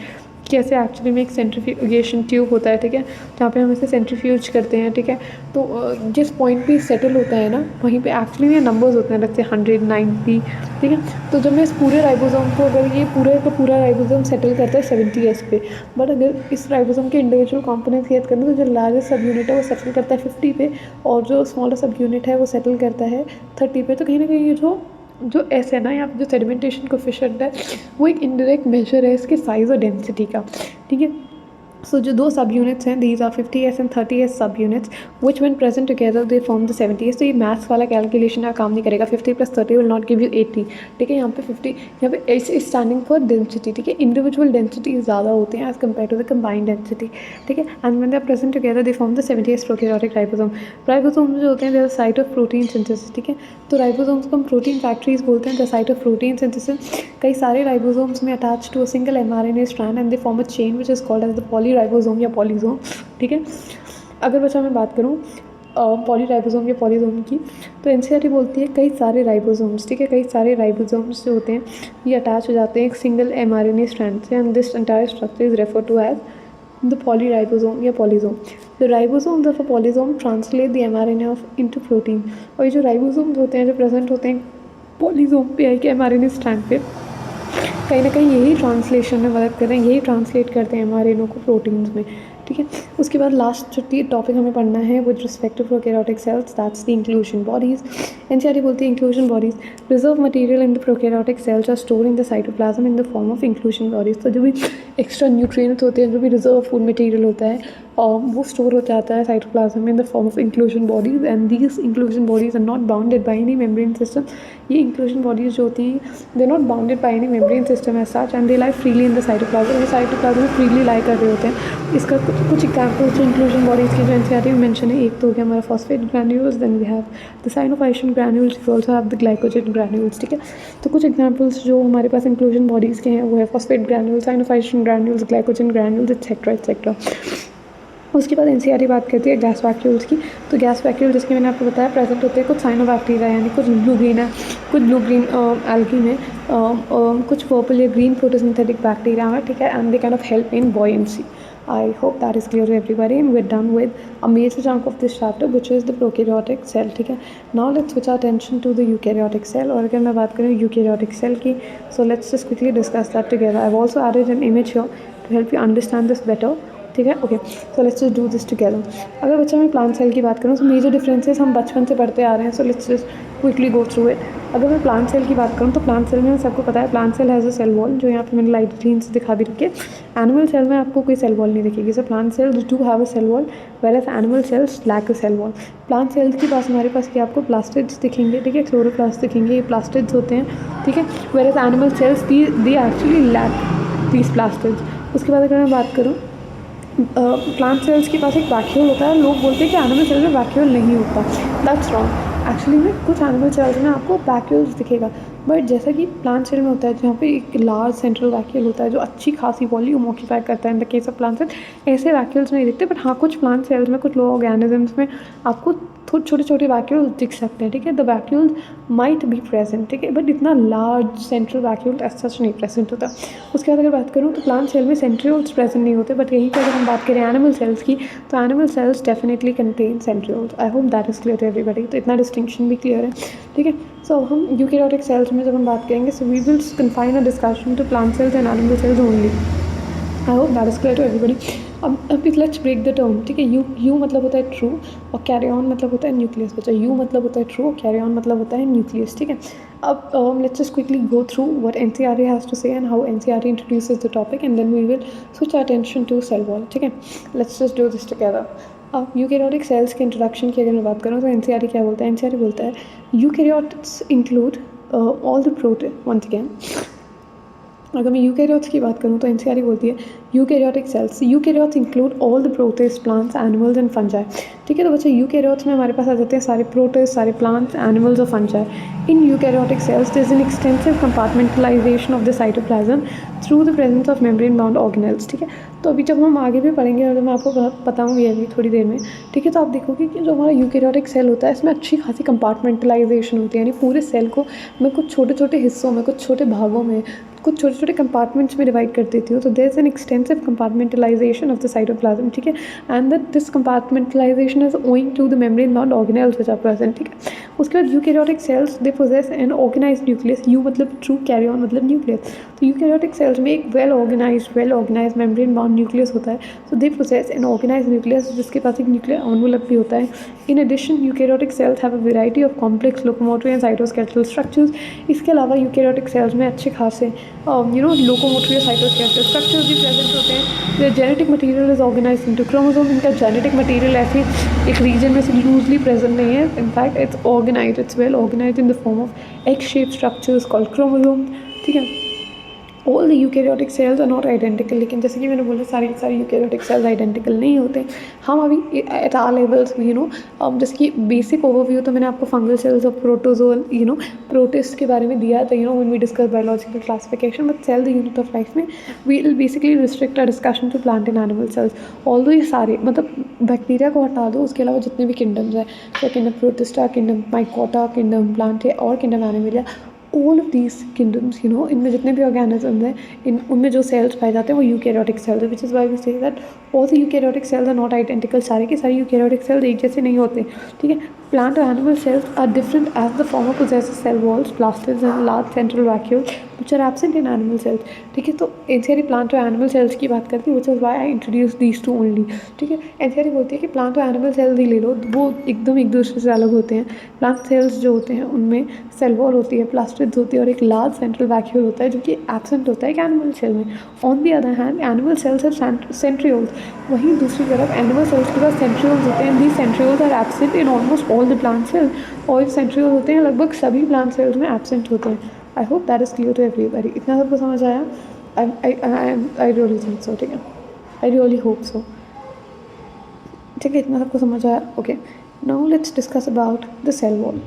कैसे एक्चुअली में एक सेंट्रीफ्यूगेशन ट्यूब होता है. ठीक है, जहाँ पे हम इसे सेंट्रीफ्यूज करते हैं. ठीक है, तो जिस पॉइंट पे सेटल होता है ना वहीं पे एक्चुअली में नंबर्स होते हैं लगते हैं 100, 90. ठीक है, तो जब मैं इस पूरे राइबोसोम को अगर ये पूरे का पूरा राइबोसोम सेटल करता है 70S पे, बट अगर इस राइबोसोम के इंडिविजुअल कॉम्पोनेंट्स याद करना तो जो लार्जेस्ट सब यूनिट है वो सेटल करता है 50 पे और जो स्मॉलर सब यूनिट है वो सेटल करता है 30 पे. तो कहीं ना कहीं ये जो एस है ना यहाँ पे जो सेडिमेंटेशन कोएफिशिएंट है वो एक इनडायरेक्ट मेजर है इसके साइज़ और डेंसिटी का. ठीक है, सो जो 2 सब यूनिट्स हैं these are 50S and 30S सब units which when present together they form the 70S. तो ये मैथ्स वाला कैलकुलेशन का काम नहीं करेगा. 50 + 30 विल नॉट गिव यू 80. ठीक है, यहाँ पे 50 यहाँ पे S is standing for density. ठीक है, इंडिविजुअल डेंसिटी ज़्यादा होते हैं as compared to the combined density. ठीक है, and when they are present together they form the 70S prokaryotic ribosome. Ribosome जो होते हैं they are site of protein synthesis. ठीक है, तो राइबोसोम्स को हम प्रोटीन फैक्ट्रीज बोलते हैं, the site of protein synthesis. कई सारे राइबोसोम्स में attach to a single mRNA strand and they form a chain which is called as the polyribosome या पॉलीसोम. ठीक है, अगर बच्चा मैं बात करूँ पॉलीराइबोसोम या पॉलीसोम की तो एनसीईआरटी बोलती है कई सारे राइबोसोम्स. ठीक है, कई सारे राइबोसोम्स जो होते हैं ये अटैच हो जाते हैं एक सिंगल mRNA स्ट्रैंड से and this entire structure is refer to as the polyribosome या polysome. The ribosomes of a polysome translate the mRNA of into protein. और ये जो राइबोसोम्स होते हैं जो प्रेजेंट होते हैं पॉलीसोम पे है कि mRNA स्ट्रैंड पे कहीं ना कहीं यही ट्रांसलेशन में मदद कर रहे हैं, यही ट्रांसलेट करते हैं mRNA को प्रोटीन्स में. ठीक है, उसके बाद लास्ट जो टॉपिक हमें पढ़ना है with respect to prokaryotic cells that's the inclusion bodies. NCERT बोलती है inclusion bodies reserve material in the prokaryotic cells are store in the cytoplasm in the form of inclusion bodies. तो जो भी extra nutrients होते हैं, जो भी reserve food material होता है वो स्टोर हो जाता है साइटोप्लाज्म में in the form of inclusion bodies and these inclusion bodies are not bounded by any membrane system. ये इंक्लूजन बॉडीज जो होती हैं they are not bounded by any membrane system as such and they lie freely in the cytoplasm. ये cytoplasm में freely lie कर रहे होते हैं. इसका कुछ एग्जाम्पल्स जो इंक्लूजन बॉडीज़ की जो एनसीईआरटी में मेंशन है, एक तो हो गया हमारा phosphate granules, then we have the cyanophycean granules, we also have the glycogen granules. ठीक है, तो कुछ एग्जाम्पल्स जो हमारे पास इंक्लूजन बॉडीज़ के हैं वो है phosphate granules, cyanophycean granules, glycogen granules etcetera etcetera. उसके बाद एनसीईआरटी बात करती है गैस वैक्यूल्स की. तो गैस वैक्यूल जैसे कि मैंने आपको बताया प्रेजेंट होते हैं कुछ साइनोबैक्टीरिया यानी कुछ ब्लू ग्रीन है, कुछ ब्लू ग्रीन एल्गी में कुछ पर्पल या ग्रीन फोटोसिंथेटिक बैक्टीरिया है. ठीक है, and they kind of help in buoyancy. I hope that is clear to everybody and we're done with a major chunk of this chapter which is the prokaryotic cell. ठीक है, now let's switch our attention to the eukaryotic cell. और अगर मैं बात करूँ eukaryotic cell की, so let's just quickly discuss that together. I've also added an image here to help you understand this better. ठीक है, okay, so let's just do this together. अगर बच्चा मैं प्लांट सेल की बात करूँ तो मेजर डिफरेंसेस हम बचपन से पढ़ते आ रहे हैं, so let's just quickly go through it. अगर मैं प्लांट सेल की बात करूँ तो प्लांट सेल में सबको पता है plant cell has a cell wall जो यहाँ पे मैंने लाइट ग्रीन से दिखा भी रखी है. एनिमल सेल में आपको कोई सेल वॉल नहीं दिखेगी. So plant cells do have a cell wall whereas animal cells lack a cell wall. Plant cells के पास हमारे पास क्या आपको प्लास्टिड्स दिखेंगे. ठीक है, क्लोरोप्लास्ट दिखेंगे, ये प्लास्टिड्स होते हैं. ठीक है, whereas animal cells they actually lack these plastids. उसके बाद अगर मैं बात करूँ प्लांट सेल्स के पास एक वैक्यूल होता है. लोग बोलते हैं कि एनिमल सेल में वैक्यूल नहीं होता. That's wrong. एक्चुअली में कुछ एनिमल सेल्स में आपको वैक्यूल्स दिखेगा, बट जैसा कि प्लांट सेल में होता है जहाँ पे एक लार्ज सेंट्रल वैक्यूल होता है जो अच्छी खासी वॉल्यूम ऑक्यूपाई करता है, in the case of plant cell ऐसे वैक्यूल्स नहीं दिखते। बट हाँ, कुछ प्लांट सेल्स में, कुछ लो ऑर्गेनिजम्स में आपको छोटे छोटे वैक्यूल्स दिख सकते हैं, ठीक है। The vacuoles might be present, ठीक है, बट इतना large central vacuole as such नहीं प्रेजेंट होता। उसके बाद अगर बात करूँ तो प्लांट सेल में सेंट्रियोल्स प्रेजेंट नहीं होते, बट यहीं पर अगर हम बात करें एनिमल सेल्स की, तो animal cells definitely contain centrioles. I hope that is clear to everybody. तो इतना डिस्टिंक्शन भी क्लियर है, ठीक है। सो हम यूकेरियोटिक सेल्स में जब हम बात करेंगे, so we will confine a discussion to plant cells and animal cells only. I hope that is clear to everybody. अब लेट्स ब्रेक द टर्म, ठीक है। यू मतलब होता है ट्रू और कैरी ऑन मतलब होता है न्यूक्लियस। बच्चा यू मतलब होता है ट्रू और कैरी ऑन मतलब होता है न्यूक्लियस, ठीक है। अब let's just quickly go through what NCERT has to say and how NCERT introduces the topic and then we will switch our attention to cell wall, ठीक है। Let's just do this together. अब eukaryotic cells के introduction की अगर मैं बात करूँ तो एनसीईआरटी क्या बोलता है? एनसीईआरटी बोलता है eukaryotes include all the protein. Once again अगर मैं यूकेरियोट्स की बात करूँ तो एनसीईआरटी बोलती है eukaryotic sales, eukaryotes include all the protist, plants, animals and fungi, ठीक है। तो बच्चे यूकेरियोट्स में हमारे पास आ जाते हैं सारे प्रोटिस्ट, सारे प्लांट्स, एनिमल्स और fungi. In eukaryotic cells there is an extensive compartmentalisation of the cytoplasm through the presence of membrane bound organelles, ठीक है। तो अभी जब हम आगे भी पढ़ेंगे और मैं आपको बताऊँगी अभी थोड़ी देर में, ठीक है, तो आप देखोगे कि जो हमारा यूकेरियोटिक सेल होता है इसमें अच्छी खासी कंपार्टमेंटलाइजेशन होती है, यानी पूरे सेल को मैं कुछ छोटे छोटे हिस्सों में, कुछ छोटे भागों में, कुछ छोटे छोटे कंपार्टमेंट्स में डिवाइड कर देती हूँ। तो there is an extensive compartmentalisation of the cytoplasm, ठीक है, and that this compartmentalisation is owing to the membrane bound organelles which are present, ठीक है। उसके बाद eukaryotic cells they possess an organised nucleus. Eu मतलब ट्रू, कैरी ऑन मतलब nucleus. तो eukaryotic cells में एक well organised membrane bound nucleus होता है। So they possess an organised nucleus जिसके पास एक न्यूक्लियर एनवेलप भी होता है। In addition eukaryotic cells have a variety of complex locomotory and cytoskeletal structures. इसके अलावा यूकेरियोटिक सेल्स में अच्छे खासे लोकोमोटरी और साइटोस्केलेटल स्ट्रक्चर्स भी प्रेजेंट होते हैं। The genetic material is organized into chromosome. इनका जेनेटिक मटेरियल ऐसे एक रीजन में से लूजली प्रेजेंट नहीं है, in fact it's organized, it's well organized in the form of egg shape structures called chromosome, ठीक है। All the eukaryotic cells are not identical, लेकिन जैसे कि मैंने बोला सारी यूकेरियोटिक सेल्स आइडेंटिकल नहीं होते। हम अभी एट आर लेवल्स जैसे कि बेसिक ओवरव्यू तो मैंने आपको फंगल सेल्स और प्रोटोजोल प्रोटिस्ट के बारे में दिया था, when we discuss biological classification. But cell the unit of life में we will basically restrict our discussion to plant and animal cells. Although ये सारे मतलब बैक्टीरिया को हटा दो, उसके अलावा जितने भी किंगडम्स हैं, चाहे kingdom Protista, kingdom Mycota, kingdom plant और kingdom Animalia, all of these kingdoms इनमें जितने भी ऑर्गेनिजम्स हैं उनमें जो सेल्स पाए जाते हैं वो यूकेरियोटिक सेल्स है, which is why we say that all the eukaryotic cells are not identical. सारे के सारे यूकेरियोटिक सेल्स एक जैसे नहीं होते, ठीक है। प्लांट और animal cells are different as the form of possesses cell walls, plastids and large central vacuoles which are absent in animal cells, ठीक है। तो एनसीईआरटी प्लांट और एनिमल सेल्स की बात करती है, which is why I introduced these two only, ठीक है। एनसीईआरटी बोलती है कि प्लांट और एनिमल सेल्स ही ले लो, वो एकदम एक दूसरे से अलग होते हैं। प्लांट सेल्स जो होते हैं उनमें सेल वॉल होती है, प्लास्टिड्स होती है और एक लार्ज सेंट्रल वैक्यूल होता है जो कि एब्सेंट होता है एक एनिमल सेल में। On the other hand animal cells have centrioles, वहीं दूसरी तरफ एनिमल सेल्स के पास सेंट्रियोल्स होते हैं। These centrioles are absent in almost all the plant cells, और सेंट्रियोल्स होते हैं लगभग सभी प्लांट सेल्स में एब्सेंट होते हैं। I hope that is clear to everybody. इतना सबको समझ आया? आई रियली थिंक सो, ठीक है। आई रियली होप सो, ठीक है। इतना सबको समझ आया? Okay, now let's discuss about the cell wall.